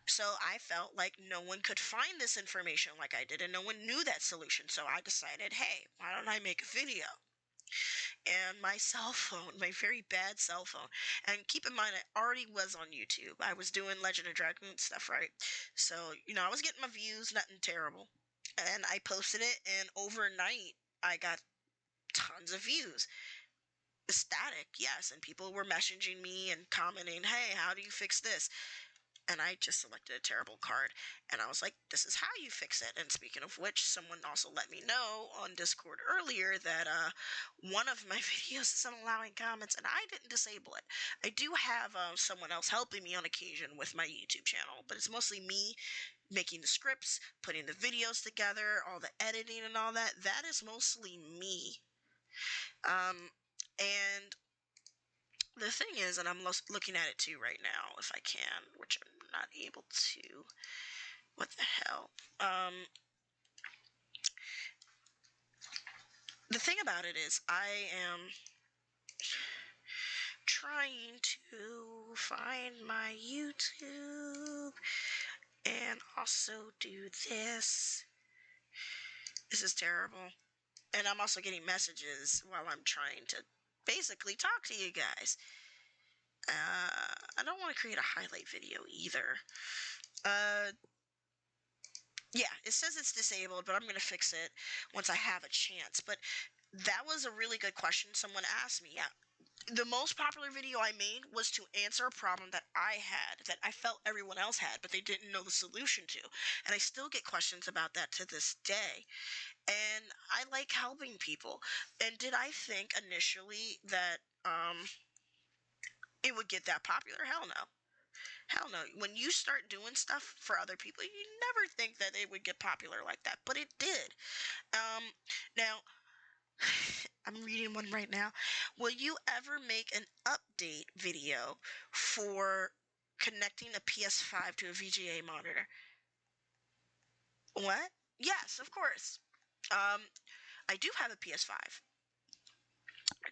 So I felt like no one could find this information like I did, and no one knew that solution. So I decided, hey, why don't I make a video? And my cell phone, my very bad cell phone. And keep in mind, I already was on YouTube. I was doing Legend of Dragoon stuff, right? So, I was getting my views, nothing terrible. And I posted it, and overnight, I got tons of views. Static, yes. And people were messaging me and commenting, hey, how do you fix this? And I just selected a terrible card, and I was like, this is how you fix it. And speaking of which, someone also let me know on Discord earlier that one of my videos isn't allowing comments, and I didn't disable it. I do have someone else helping me on occasion with my YouTube channel, but it's mostly me making the scripts, putting the videos together, all the editing and all that. That is mostly me. And The thing is, and I'm looking at it too right now, if I can, which I'm not able to. What the hell? The thing about it is, I am trying to find my YouTube and also do this. This is terrible. And I'm also getting messages while I'm trying to basically talk to you guys. I don't want to create a highlight video either. Yeah, it says it's disabled, but I'm going to fix it once I have a chance. But that was a really good question someone asked me. Yeah, the most popular video I made was to answer a problem that I had, that I felt everyone else had, but they didn't know the solution to. And I still get questions about that to this day. And I like helping people. And did I think initially that it would get that popular? Hell no. Hell no. When you start doing stuff for other people, you never think that it would get popular like that, but it did. Now, I'm reading one right now. Will you ever make an update video for connecting a PS5 to a VGA monitor? What? Yes, of course. I do have a PS5.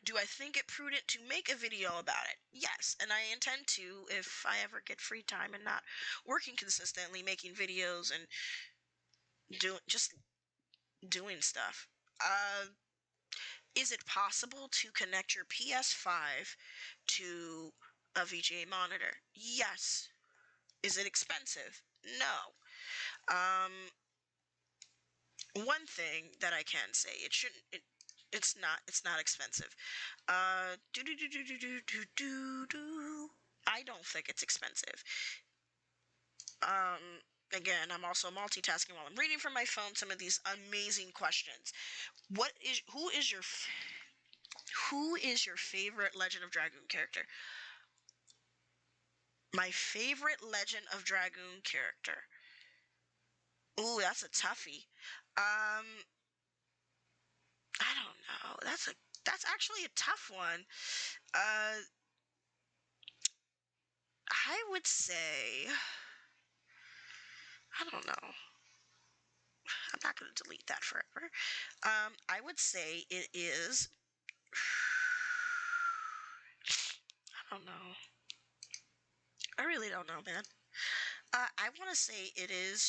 Do I think it prudent to make a video about it? Yes, and I intend to if I ever get free time and not working consistently, making videos and just doing stuff. Is it possible to connect your PS5 to a VGA monitor? Yes. Is it expensive? No. One thing that I can say, it's not expensive. I don't think it's expensive. Again, I'm also multitasking while I'm reading from my phone some of these amazing questions. Who is your favorite Legend of Dragoon character? My favorite Legend of Dragoon character. Ooh, that's a toughie. I don't know. That's actually a tough one. I would say, I don't know. I'm not going to delete that forever. I would say it is, I don't know. I really don't know, man. I want to say it is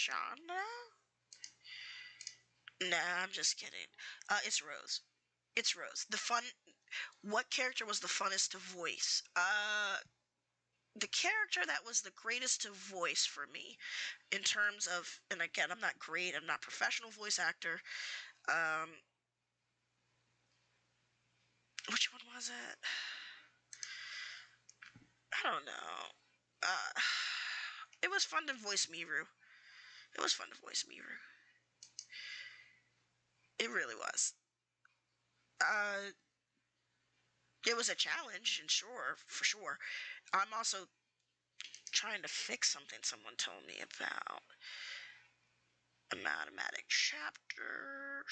Shauna? Nah, I'm just kidding. It's Rose. It's Rose. What character was the funnest to voice? The character that was the greatest to voice for me in terms of, and again, I'm not great, I'm not professional voice actor. Which one was it? I don't know. It was fun to voice Miru. It was fun to voice Miru. It really was. It was a challenge, and for sure. I'm also trying to fix something someone told me about. Automatic chapter.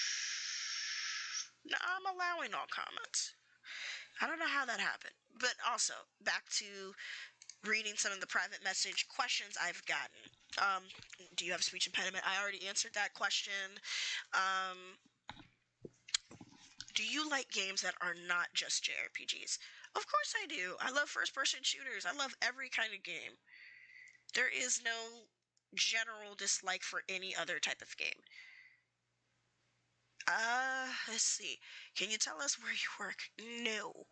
No, I'm allowing all comments. I don't know how that happened. But also, back to reading some of the private message questions I've gotten. Do you have speech impediment? I already answered that question. Do you like games that are not just JRPGs? Of course I do. I love first-person shooters. I love every kind of game. There is no general dislike for any other type of game. Let's see. Can you tell us where you work? No.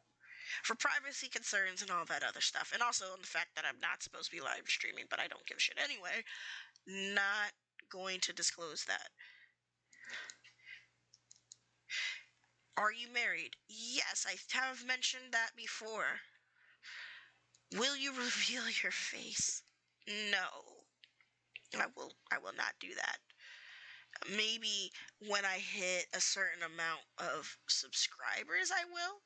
For privacy concerns and all that other stuff. And also on the fact that I'm not supposed to be live streaming, but I don't give a shit anyway. Not going to disclose that. Are you married? Yes, I have mentioned that before. Will you reveal your face? No. I will not do that. Maybe when I hit a certain amount of subscribers, I will.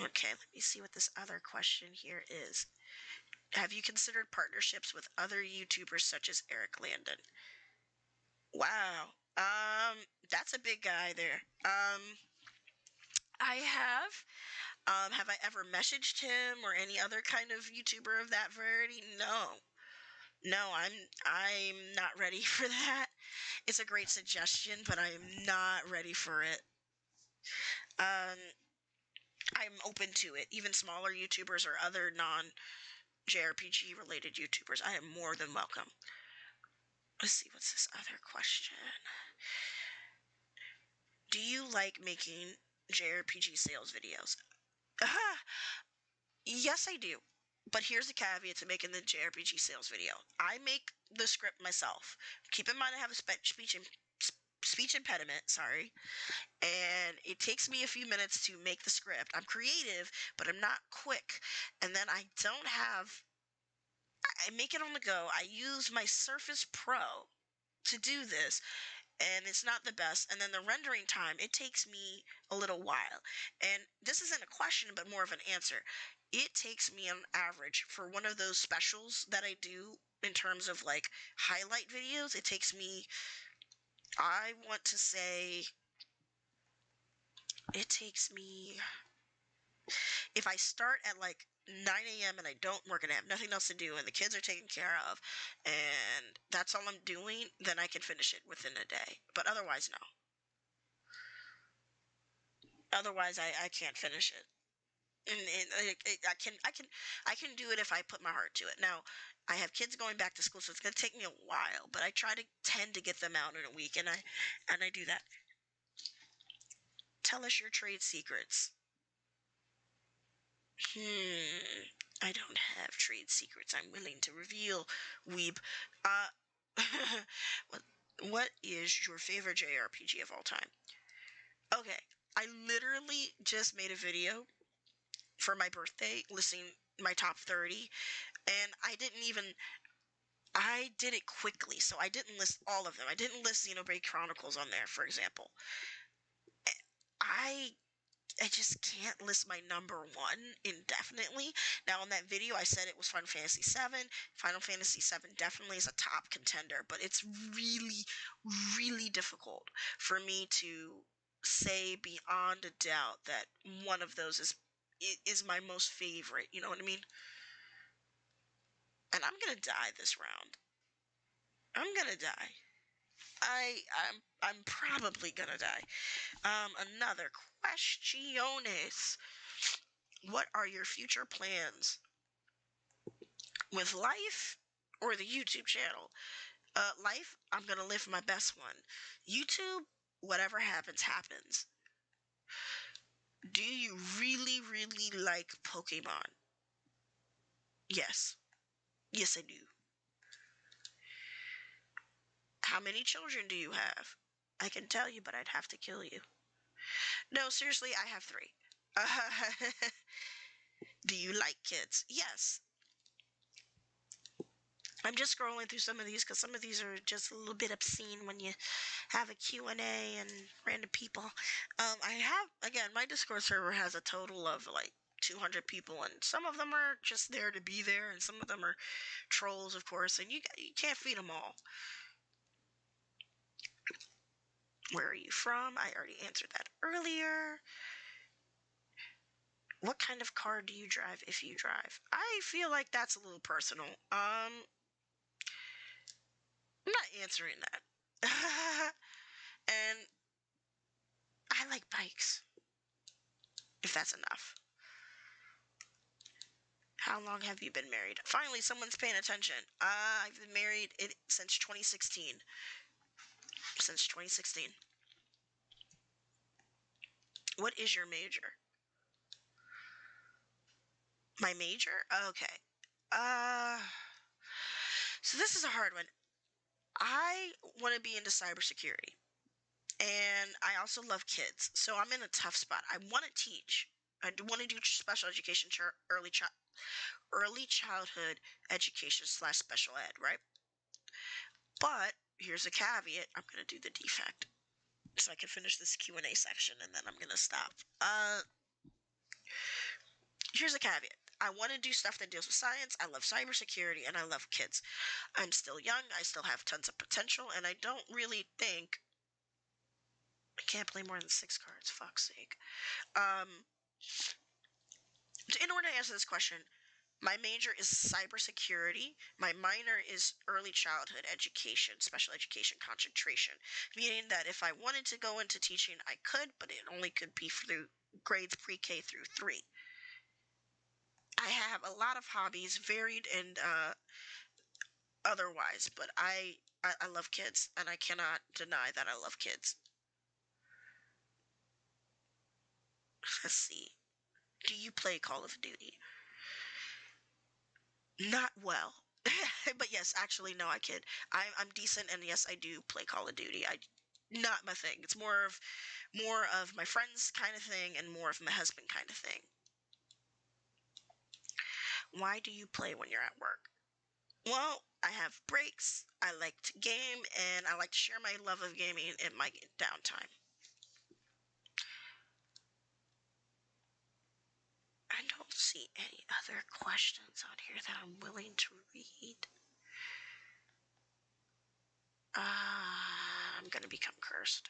Okay, let me see what this other question here is. Have you considered partnerships with other YouTubers such as Eric Landon? Wow. That's a big guy there. I have. Have I ever messaged him or any other kind of YouTuber of that variety? No. No, I'm not ready for that. It's a great suggestion, but I am not ready for it. I'm open to it. Even smaller YouTubers or other non-JRPG related YouTubers, I am more than welcome. Let's see, what's this other question? Do you like making JRPG sales videos? Yes, I do. But here's the caveat to making the JRPG sales video. I make the script myself. Keep in mind I have a speech impediment, sorry. And it takes me a few minutes to make the script. I'm creative, but I'm not quick. And then I make it on the go. I use my Surface Pro to do this, and it's not the best. And then the rendering time, it takes me a little while. And this isn't a question, but more of an answer. It takes me on average for one of those specials that I do in terms of like highlight videos, it takes me, I want to say, it takes me, if I start at like 9 a.m. and I don't work and I have nothing else to do and the kids are taken care of and that's all I'm doing, then I can finish it within a day. But otherwise, no. Otherwise, I can't finish it. And I can do it if I put my heart to it. Now, I have kids going back to school, so it's going to take me a while, but I tend to get them out in a week, and I do that. Tell us your trade secrets. I don't have trade secrets I'm willing to reveal, weeb. What is your favorite JRPG of all time? Okay, I literally just made a video for my birthday listing my top 30, and I did it quickly, so I didn't list all of them. I didn't list Xenoblade Chronicles on there, for example. I just can't list my number one indefinitely. Now, on that video, I said it was Final Fantasy VII. Final Fantasy VII definitely is a top contender, but it's really, really difficult for me to say beyond a doubt that one of those is my most favorite. You know what I mean? And I'm gonna die this round. I'm gonna die. I'm probably gonna die. Another questiones. What are your future plans with life or the YouTube channel? Life, I'm gonna live my best one. YouTube, whatever happens, happens. Do you really, really like Pokemon? Yes. Yes, I do. How many children do you have? I can tell you, but I'd have to kill you. No, seriously, I have 3. Do you like kids? Yes. I'm just scrolling through some of these because some of these are just a little bit obscene when you have a Q&A and random people. I have, again, my Discord server has a total of like 200 people, and some of them are just there to be there, and some of them are trolls, of course, and you can't feed them all. Where are you from? I already answered that earlier. What kind of car do you drive if you drive? I feel like that's a little personal. I'm not answering that. And I like bikes, if that's enough. How long have you been married? Finally, someone's paying attention. I've been married since 2016. Since 2016. What is your major? My major? Okay. So this is a hard one. I want to be into cybersecurity. And I also love kids. So I'm in a tough spot. I want to teach. I want to do special education, early childhood education / special ed, right? But here's a caveat. I'm going to do the defect so I can finish this Q&A section, and then I'm going to stop. Here's a caveat. I want to do stuff that deals with science. I love cybersecurity, and I love kids. I'm still young. I still have tons of potential, and I don't really think I can't play more than 6 cards, fuck's sake. In order to answer this question, my major is cybersecurity. My minor is early childhood education, special education concentration, meaning that if I wanted to go into teaching, I could, but it only could be through grades pre-K through 3. I have a lot of hobbies, varied and otherwise, but I love kids, and I cannot deny that I love kids. Let's see. Do you play Call of Duty? Not well. But yes, actually, no, I kid. I'm decent, and yes, I do play Call of Duty. Not my thing. It's more of my friends kind of thing, and more of my husband kind of thing. Why do you play when you're at work? Well, I have breaks. I like to game, and I like to share my love of gaming in my downtime. I don't see any other questions on here that I'm willing to read. I'm gonna become cursed.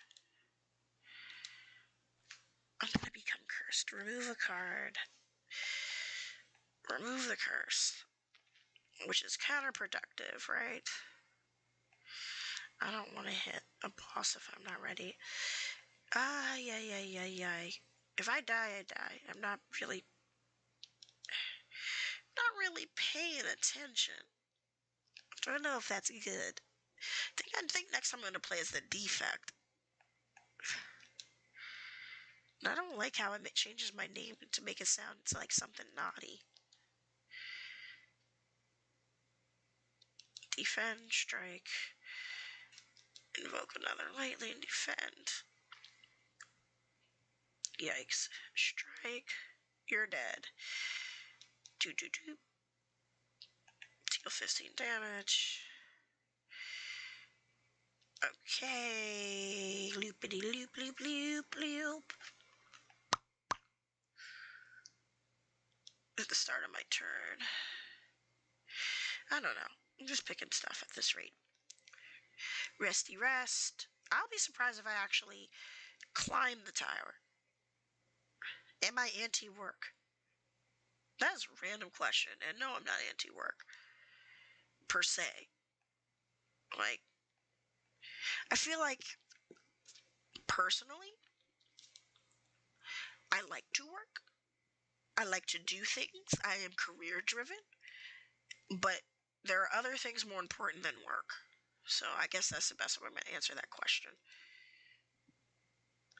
Remove a card. Remove the curse. Which is counterproductive, right? I don't want to hit a boss if I'm not ready. Yay. If I die, I die. I'm not really paying attention. I don't know if that's good. I think next time I'm going to play is the Defect. I don't like how it changes my name to make it sound like something naughty. Defend, strike. Invoke another lightly and defend. Yikes. Strike. You're dead. Deal 15 damage. Okay. Loopity loop loop loop loop. At the start of my turn. I don't know. I'm just picking stuff at this rate. Resty rest. I'll be surprised if I actually climb the tower. Am I anti-work? That is a random question, and no, I'm not anti-work. Per se. Like, I feel like, personally, I like to work. I like to do things. I am career-driven. But there are other things more important than work. So I guess that's the best way I'm going to answer that question.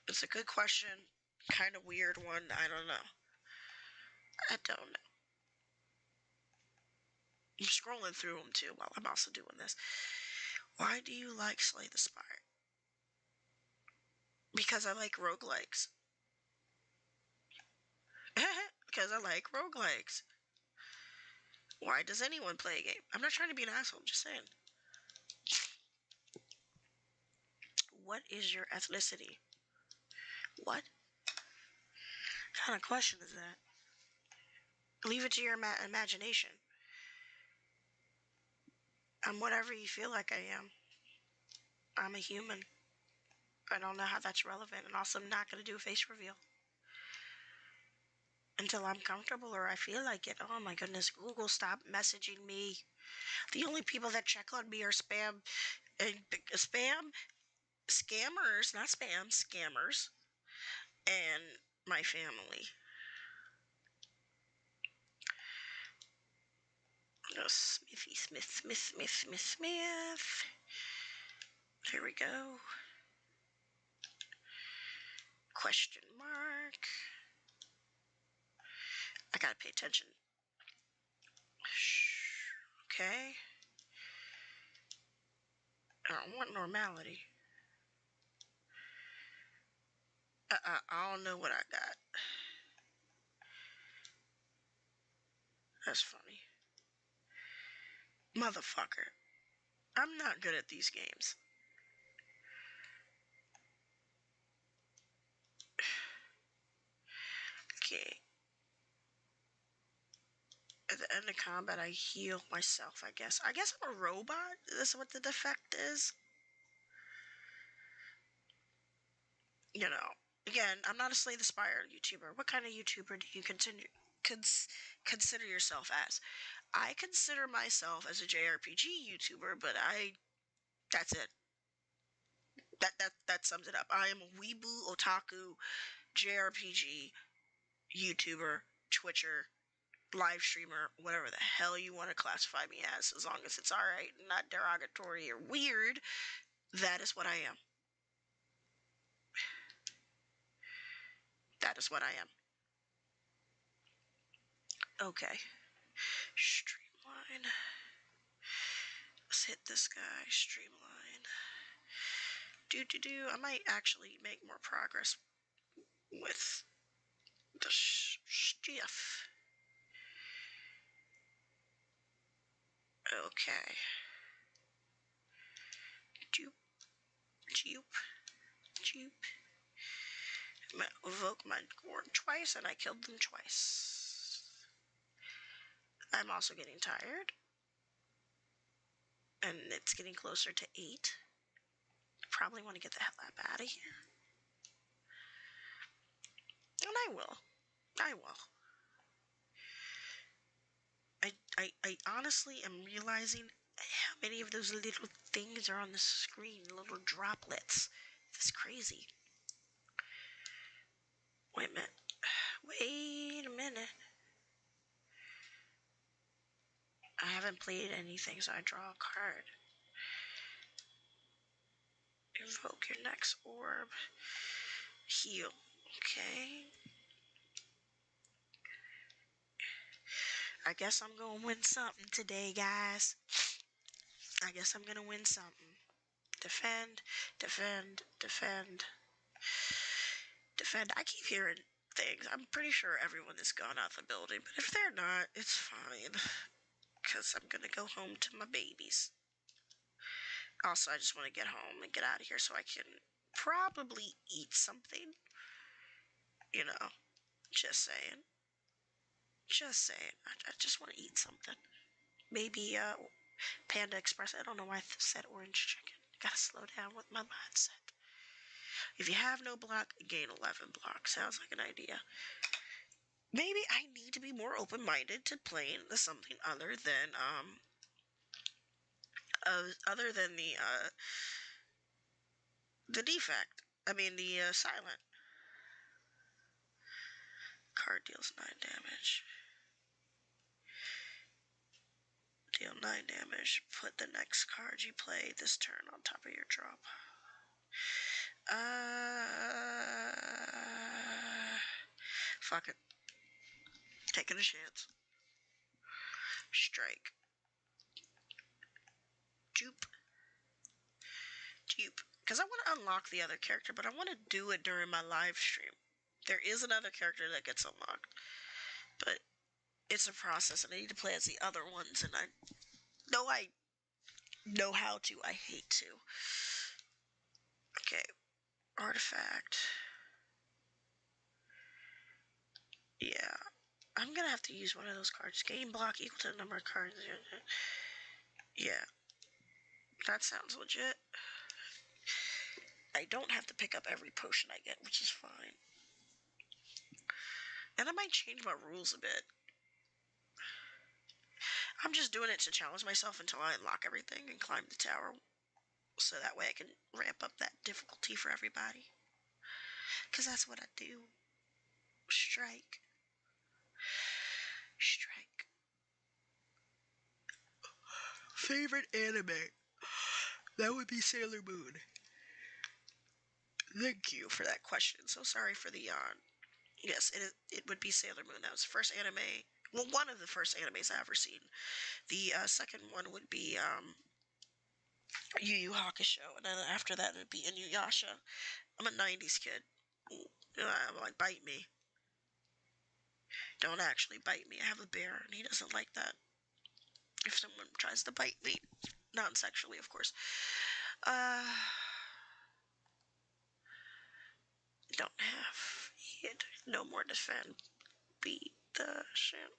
It's a good question. Kind of weird one. I don't know. I'm scrolling through them too while I'm also doing this. Why do you like Slay the Spire? Because I like roguelikes. Because I like roguelikes. Why does anyone play a game? I'm not trying to be an asshole. I'm just saying. What is your ethnicity? What kind of question is that? Leave it to your imagination. I'm whatever you feel like I am. I'm a human. I don't know how that's relevant. And also, I'm not going to do a face reveal until I'm comfortable or I feel like it. Oh my goodness, Google, stop messaging me. The only people that check on me are scammers, not spam, scammers, and my family. Oh, Smith. There we go. Question mark. I gotta pay attention. Okay. I don't want normality. I don't know what I got. That's funny. Motherfucker. I'm not good at these games. Okay. At the end of combat, I heal myself, I guess. I guess I'm a robot? Is this what the defect is? You know, again, I'm not a Slay the Spire YouTuber. What kind of YouTuber do you consider yourself as? I consider myself as a JRPG YouTuber, but that's it. That sums it up. I am a weeboo, otaku, JRPG YouTuber, Twitcher, live streamer, whatever the hell you want to classify me as long as it's alright and not derogatory or weird. That is what I am. That is what I am. Okay. Streamline. Let's hit this guy. Streamline. I might actually make more progress with the stuff. Okay. Jupe. I'm gonna evoke my Gorn twice, and I killed them twice. I'm also getting tired. And it's getting closer to 8. I probably want to get the hell out of here. And I will. I honestly am realizing how many of those little things are on the screen, little droplets. It's crazy. Wait a minute. I haven't played anything, so I draw a card. Invoke your next orb. Heal. Okay. I guess I'm gonna win something today, guys. I guess I'm gonna win something. Defend. I keep hearing things. I'm pretty sure everyone is gone out the building, but if they're not, it's fine. Because I'm gonna go home to my babies. Also, I just want to get home and get out of here so I can probably eat something. You know, just saying. I just want to eat something. Maybe Panda Express. I don't know why I said orange chicken. Gotta slow down with my mindset. If you have no block, gain 11 block. Sounds like an idea. Maybe I need to be more open-minded to playing something other than the defect. I mean the silent. Card deals 9 damage. Deal 9 damage. Put the next card you play this turn on top of your drop. Fuck it. Taking a chance. Strike. Jupe. Because I want to unlock the other character, but I want to do it during my live stream. There is another character that gets unlocked, but it's a process, and I need to play as the other ones, and I know how to. I hate to. Okay. Artifact. Yeah. I'm gonna have to use one of those cards. Gain block equal to the number of cards. Yeah. That sounds legit. I don't have to pick up every potion I get, which is fine. And I might change my rules a bit. I'm just doing it to challenge myself until I unlock everything and climb the tower. So that way I can ramp up that difficulty for everybody. Because that's what I do. Strike. Favorite anime? That would be Sailor Moon. Thank you for that question. So sorry for the yawn. Yes, it would be Sailor Moon. That was the first anime. Well, one of the first animes I've ever seen. The second one would be Yu Yu Hakusho, and then after that it would be Inuyasha. I'm a 90s kid. I'm like, bite me. Don't actually bite me. I have a bear, and he doesn't like that. If someone tries to bite me. Non-sexually, of course. Don't have it. No more defend. Beat the shit.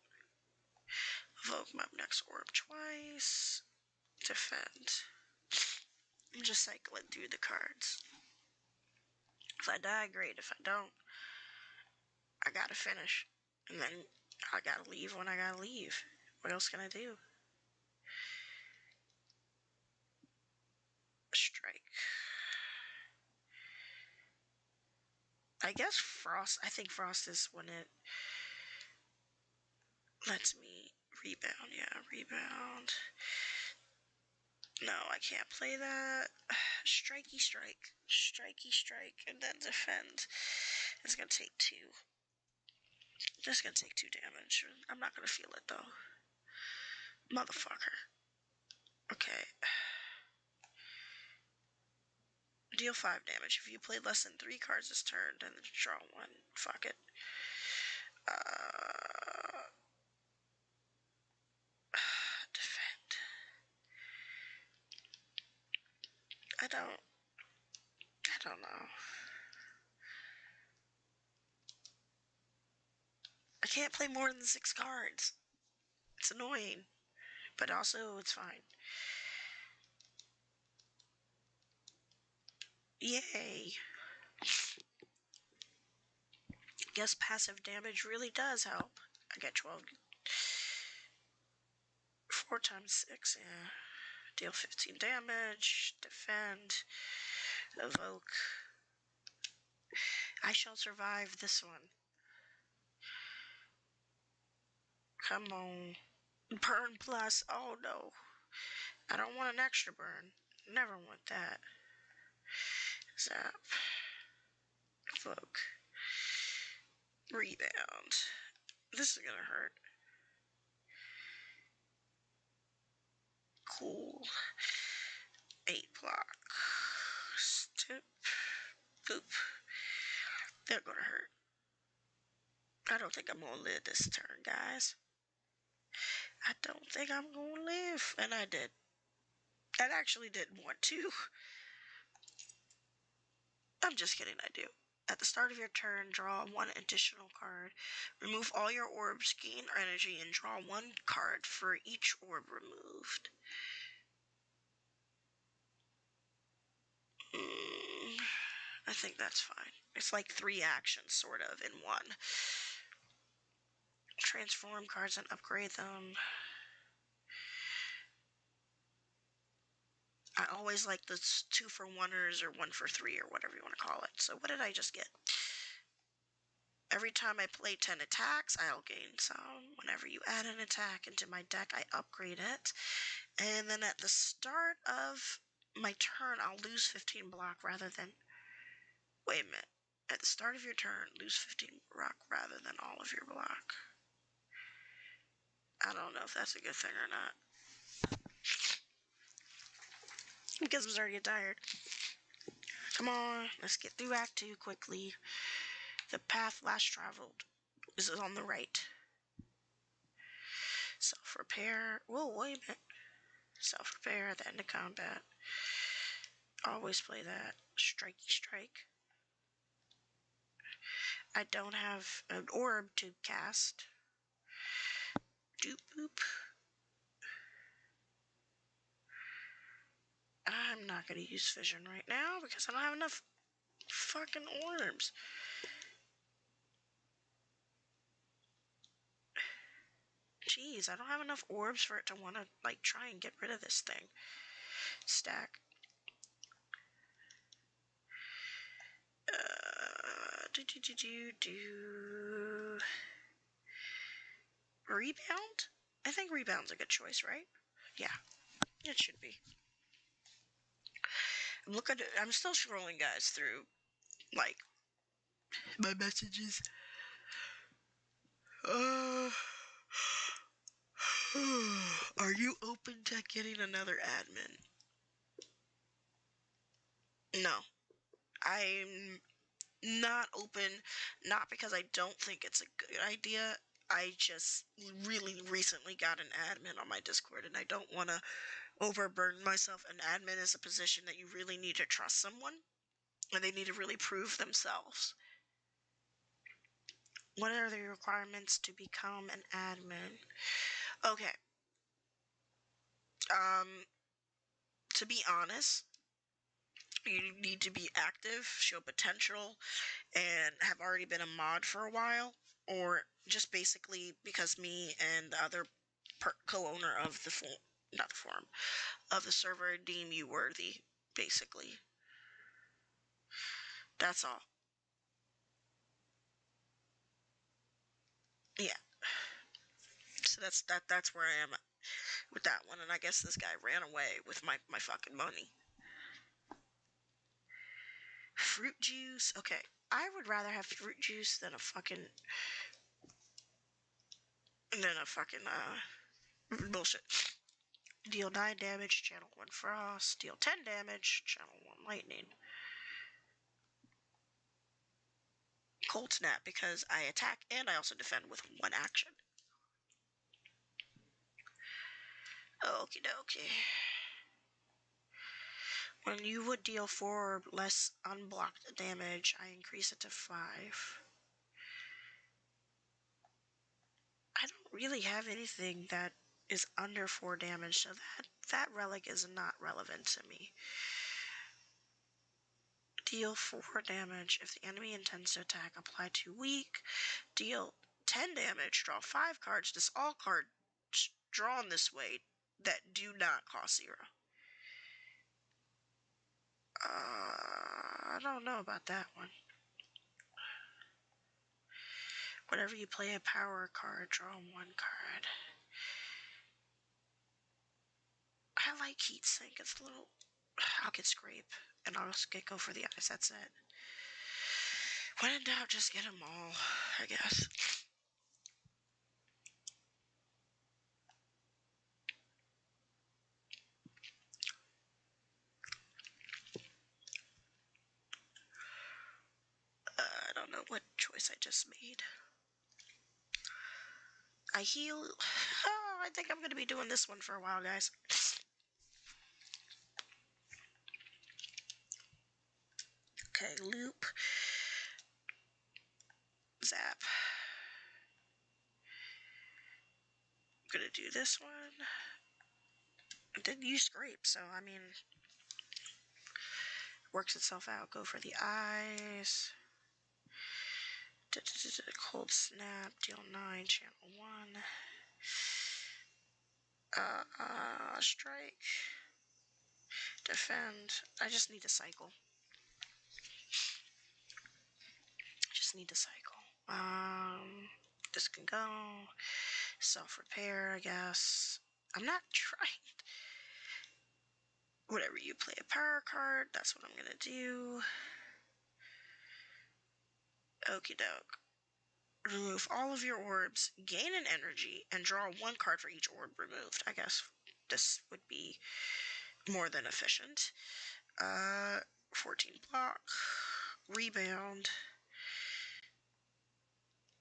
Evoke my next orb twice. Defend. I'm just cycling through the cards. If I die, great. If I don't, I gotta finish. And then I gotta leave when I gotta leave. What else can I do? Strike. I guess Frost. I think Frost is when it lets me rebound. Yeah, rebound. No, I can't play that. Strikey strike. Strikey strike. And then defend. It's gonna take 2. Just gonna take 2 damage. I'm not gonna feel it though. Motherfucker. Okay. Deal 5 damage. If you play less than 3 cards this turn, then draw 1. Fuck it. Defend. I don't know. I can't play more than 6 cards. It's annoying. But also, it's fine. Yay. Guess passive damage really does help. I get 12. 4 times 6, yeah. Deal 15 damage. Defend. Evoke. I shall survive this one. Come on. Burn plus. Oh no. I don't want an extra burn. Never want that. Zap. Evoke. Rebound. This is gonna hurt. Cool. 8 block. Step. Boop. They're gonna hurt. I don't think I'm gonna live this turn, guys. I don't think I'm gonna live. And I did. I actually didn't want to. I'm just kidding, I do. At the start of your turn, draw 1 additional card. Remove all your orbs, gain energy, and draw 1 card for each orb removed. I think that's fine. It's like 3 actions, sort of, in 1. Transform cards and upgrade them. I always like the 2 for 1ers or 1 for 3 or whatever you want to call it. So what did I just get? Every time I play 10 attacks, I'll gain some. Whenever you add an attack into my deck, I upgrade it. And then at the start of my turn, I'll lose 15 block rather than... Wait a minute. At the start of your turn, lose 15 block rather than all of your block. I don't know if that's a good thing or not. Because I'm starting to get tired. Come on, let's get through Act 2 quickly. The path last traveled is on the right. Self-repair. Whoa, wait a minute. Self-repair at the end of combat. Always play that. Strikey strike. I don't have an orb to cast. Doop boop. I'm not going to use vision right now because I don't have enough fucking orbs. Jeez, I don't have enough orbs for it to want to, like, try and get rid of this thing. Stack. Rebound? I think rebound's a good choice, right? Yeah, it should be. I'm still scrolling, guys, through, like, my messages. Are you open to getting another admin? No. I'm not open, not because I don't think it's a good idea. I just really recently got an admin on my Discord, and I don't want to overburden myself. An admin is a position that you really need to trust someone, and they need to really prove themselves. What are the requirements to become an admin? Okay. To be honest, You need to be active, show potential, and have already been a mod for a while, or just basically because me and the other co-owner of the not the forum, of the server deem you worthy, basically. That's all. Yeah. So that's where I am with that one, and I guess this guy ran away with my fucking money. Fruit juice. Okay, I would rather have fruit juice than a fucking bullshit. Deal 9 damage, channel 1 frost. Deal 10 damage, channel 1 lightning. Cold snap because I attack and I also defend with 1 action. Okie dokie. When you would deal 4 or less unblocked damage, I increase it to 5. I don't really have anything that is under 4 damage, so that relic is not relevant to me. Deal 4 damage. If the enemy intends to attack, apply 2 weak. Deal 10 damage. Draw 5 cards. This all cards drawn this way that do not cost 0. I don't know about that one. Whenever you play a power card, draw 1 card. I like heat sink. It's a little... I'll get scrape. And I'll just go for the ice. That's it. When in doubt, just get them all, I guess. I don't know what choice I just made. I heal. Oh, I think I'm going to be doing this one for a while, guys. Okay, loop. Zap. I'm going to do this one. I didn't use scrape, so, I mean, works itself out. Go for the eyes. Cold snap. Deal 9. Channel 1. Strike. Defend. I just need to cycle. This can go. Self-repair, I guess. I'm not trying. Whenever you play a power card, that's what I'm gonna do. Okie doke. Remove all of your orbs, gain an energy, and draw 1 card for each orb removed. I guess this would be more than efficient. 14 block. Rebound.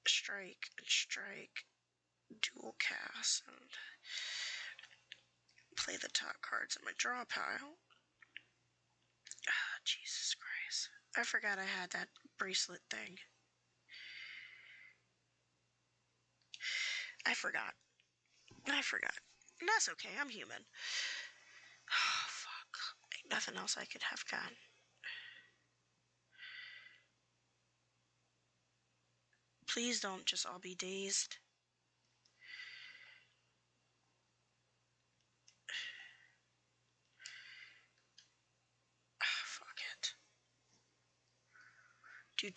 Strike and strike. Dual cast. And play the top cards in my draw pile. Jesus Christ. I forgot I had that bracelet thing. I forgot. And that's okay, I'm human. Oh, fuck. Ain't nothing else I could have gotten. Please don't just all be dazed. Fuck it. Do.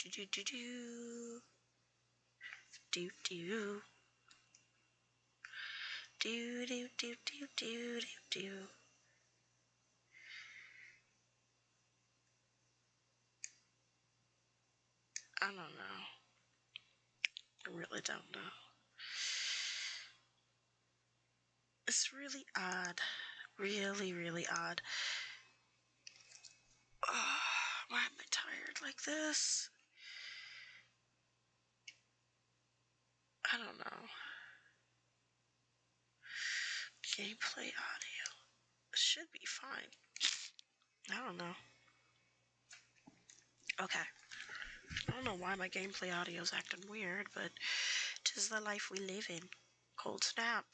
I don't know. I really don't know. It's really odd. Really, really odd. Why am I tired like this? I don't know. Gameplay audio. Should be fine. I don't know. Okay. I don't know why my gameplay audio is acting weird, but 'tis the life we live in. Cold snap.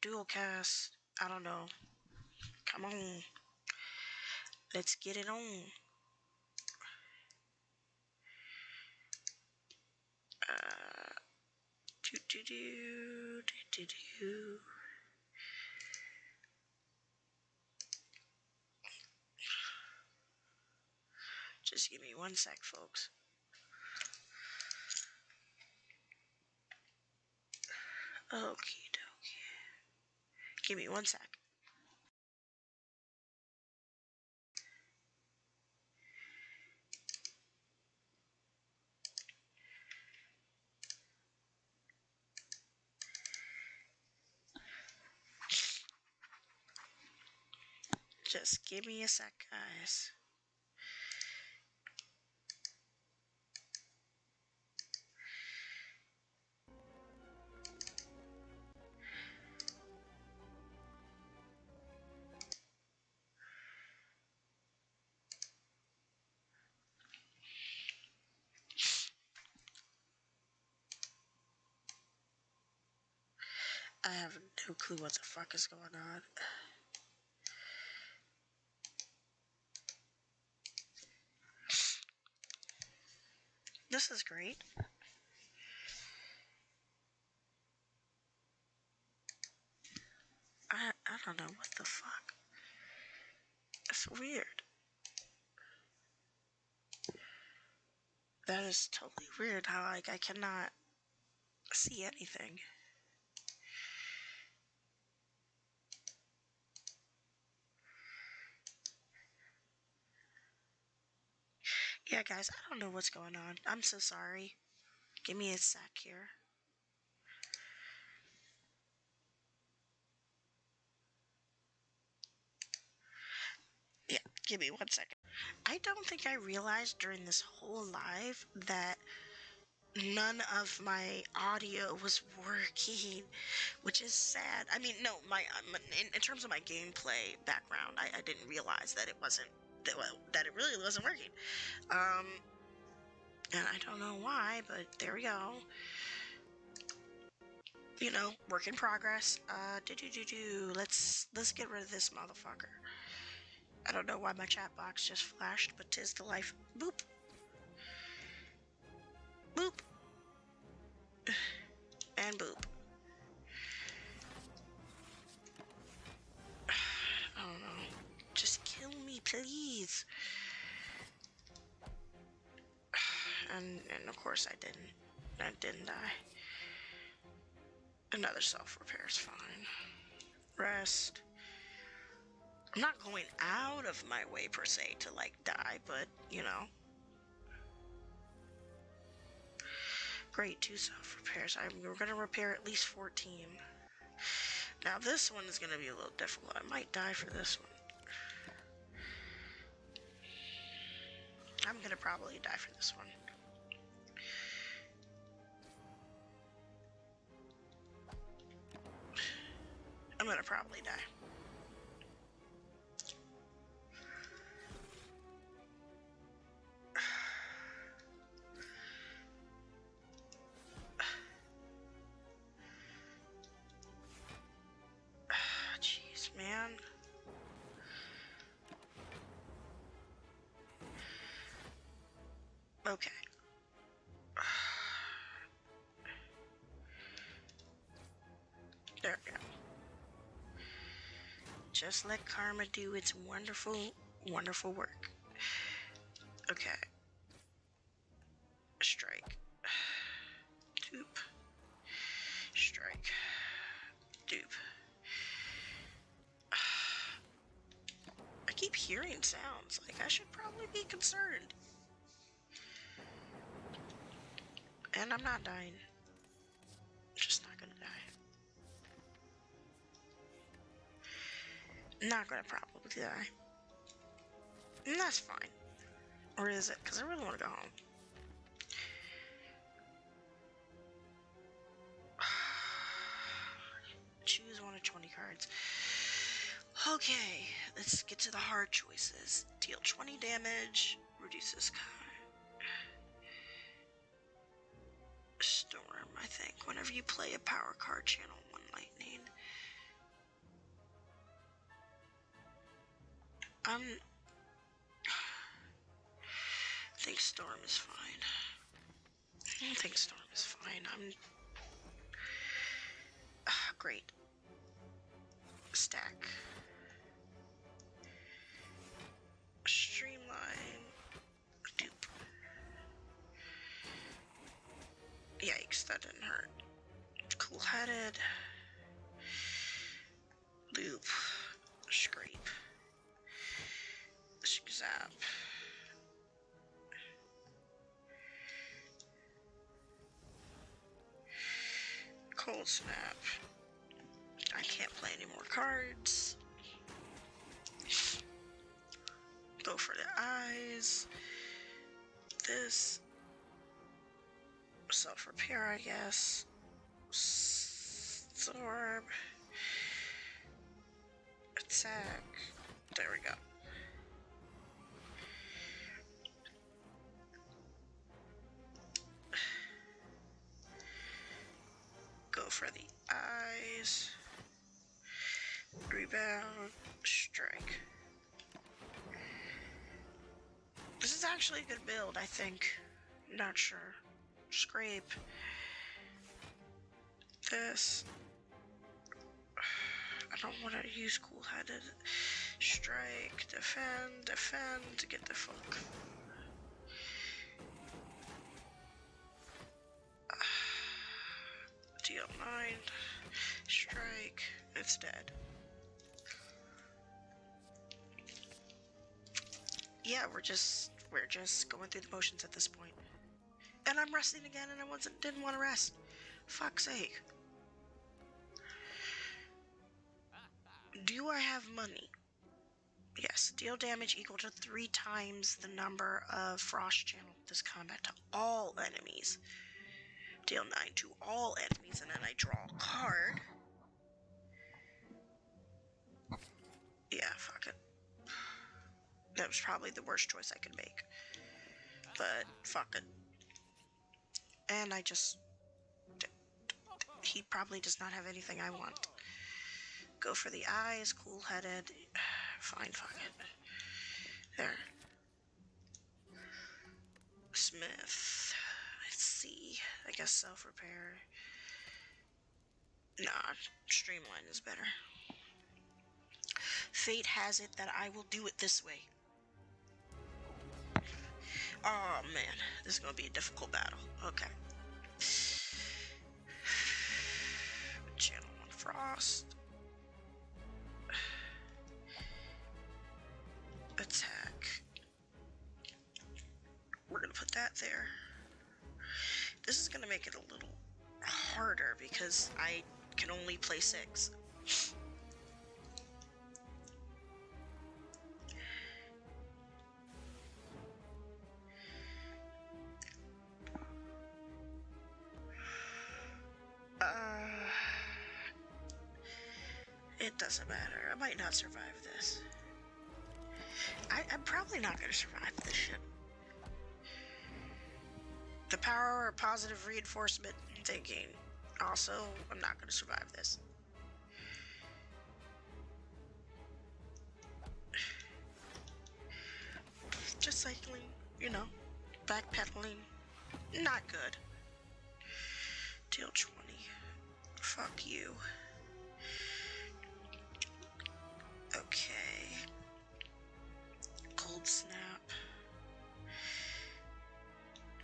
Dual cast. I don't know. Come on. Let's get it on. Just give me one sec, folks. Okie dokie. Give me one sec. Just give me a sec, guys. I have no clue what the fuck is going on. This is great. I don't know what the fuck. It's weird. That is totally weird how, like, I cannot see anything. Yeah, guys, I don't know what's going on. I'm so sorry. Give me a sec here. Yeah, give me 1 second. I don't think I realized during this whole live that none of my audio was working, which is sad. I mean, no, in terms of my gameplay background, I didn't realize that it wasn't, that it really wasn't working. And I don't know why, but there we go. You know, work in progress. Let's get rid of this motherfucker. I don't know why my chat box just flashed, but 'tis the life. Boop. Boop. And boop. I don't know. Just kill me, please. And of course I didn't. I didn't die. Another self-repair is fine. Rest. I'm not going out of my way per se to like die, but you know. Great, 2 self-repairs. We're gonna repair at least 14. Now this one is gonna be a little difficult. I might die for this one. I'm gonna probably die for this one. I'm gonna probably die. Jeez, man. Okay. There we go. Just let karma do its wonderful, wonderful work. Okay. Strike. Dupe. Strike. Dupe. I keep hearing sounds. Like, I should probably be concerned. And I'm not dying. Just not gonna die. Not gonna probably die. And that's fine. Or is it? Because I really want to go home. Choose one of 20 cards. Okay, let's get to the hard choices. Deal 20 damage. Reduces Storm, I think. Whenever you play a power card, channel 1 lightning. I think Storm is fine. I think storm is fine. Great. Stack. Streamline. Dupe. Yikes, that didn't hurt. Cool-headed. Loop. Scrape. Zap. Cold snap. I can't play any more cards. Go for the eyes. This. Self-repair, I guess. Absorb. Attack. There we go. Go for the eyes. Rebound. Strike. This is actually a good build, I think. Not sure. Scrape. This. I don't want to use cool-headed. Strike. Defend. Defend. Get the fuck. Deal 9. Strike. It's dead. Yeah, we're just going through the motions at this point. And I'm resting again, and I didn't want to rest. Fuck's sake. Do I have money? Yes. Deal damage equal to 3 times the number of frost channel this combat to all enemies. Deal 9 to all enemies, and then I draw a card. Yeah, fuck it. That was probably the worst choice I could make. But, fuck it. And I just... He probably does not have anything I want. Go for the eyes, cool-headed. Fine, fuck it. There. Smith. Let's see. I guess self-repair. Nah, streamline is better. Fate has it that I will do it this way. Oh man, this is gonna be a difficult battle. Okay. Channel 1 Frost. Attack. We're gonna put that there. This is gonna make it a little harder because I can only play 6. It doesn't matter. I might not survive this. I'm probably not going to survive this shit. The power of positive reinforcement thinking. Also, I'm not going to survive this. Just cycling, you know, backpedaling. Not good. Deal 20. Fuck you. Okay. Cold snap.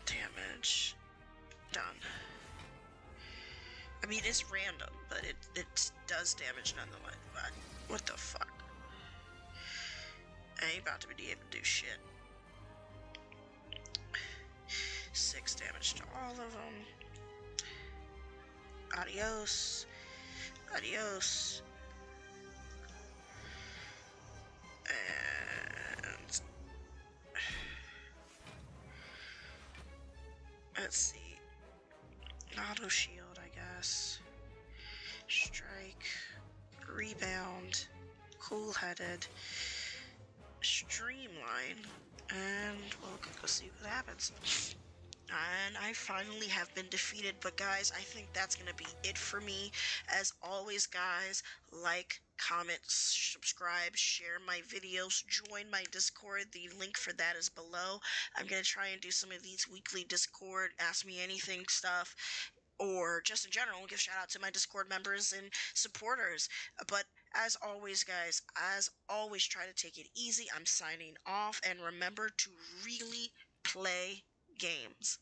Damage. Done. I mean, it's random, but it does damage nonetheless. But what the fuck? I ain't about to be able to do shit. 6 damage to all of them. Adios. Adios. And let's see. Auto shield, I guess. Strike. Rebound. Cool-headed. Streamline. And we'll go see what happens. And I finally have been defeated, but guys, I think that's going to be it for me. As always, guys, like, comment, subscribe, share my videos, join my Discord. The link for that is below. I'm going to try and do some of these weekly Discord Ask Me Anything stuff, or just in general, give shout out to my Discord members and supporters. But as always, guys, as always, try to take it easy. I'm signing off, and remember to really play games.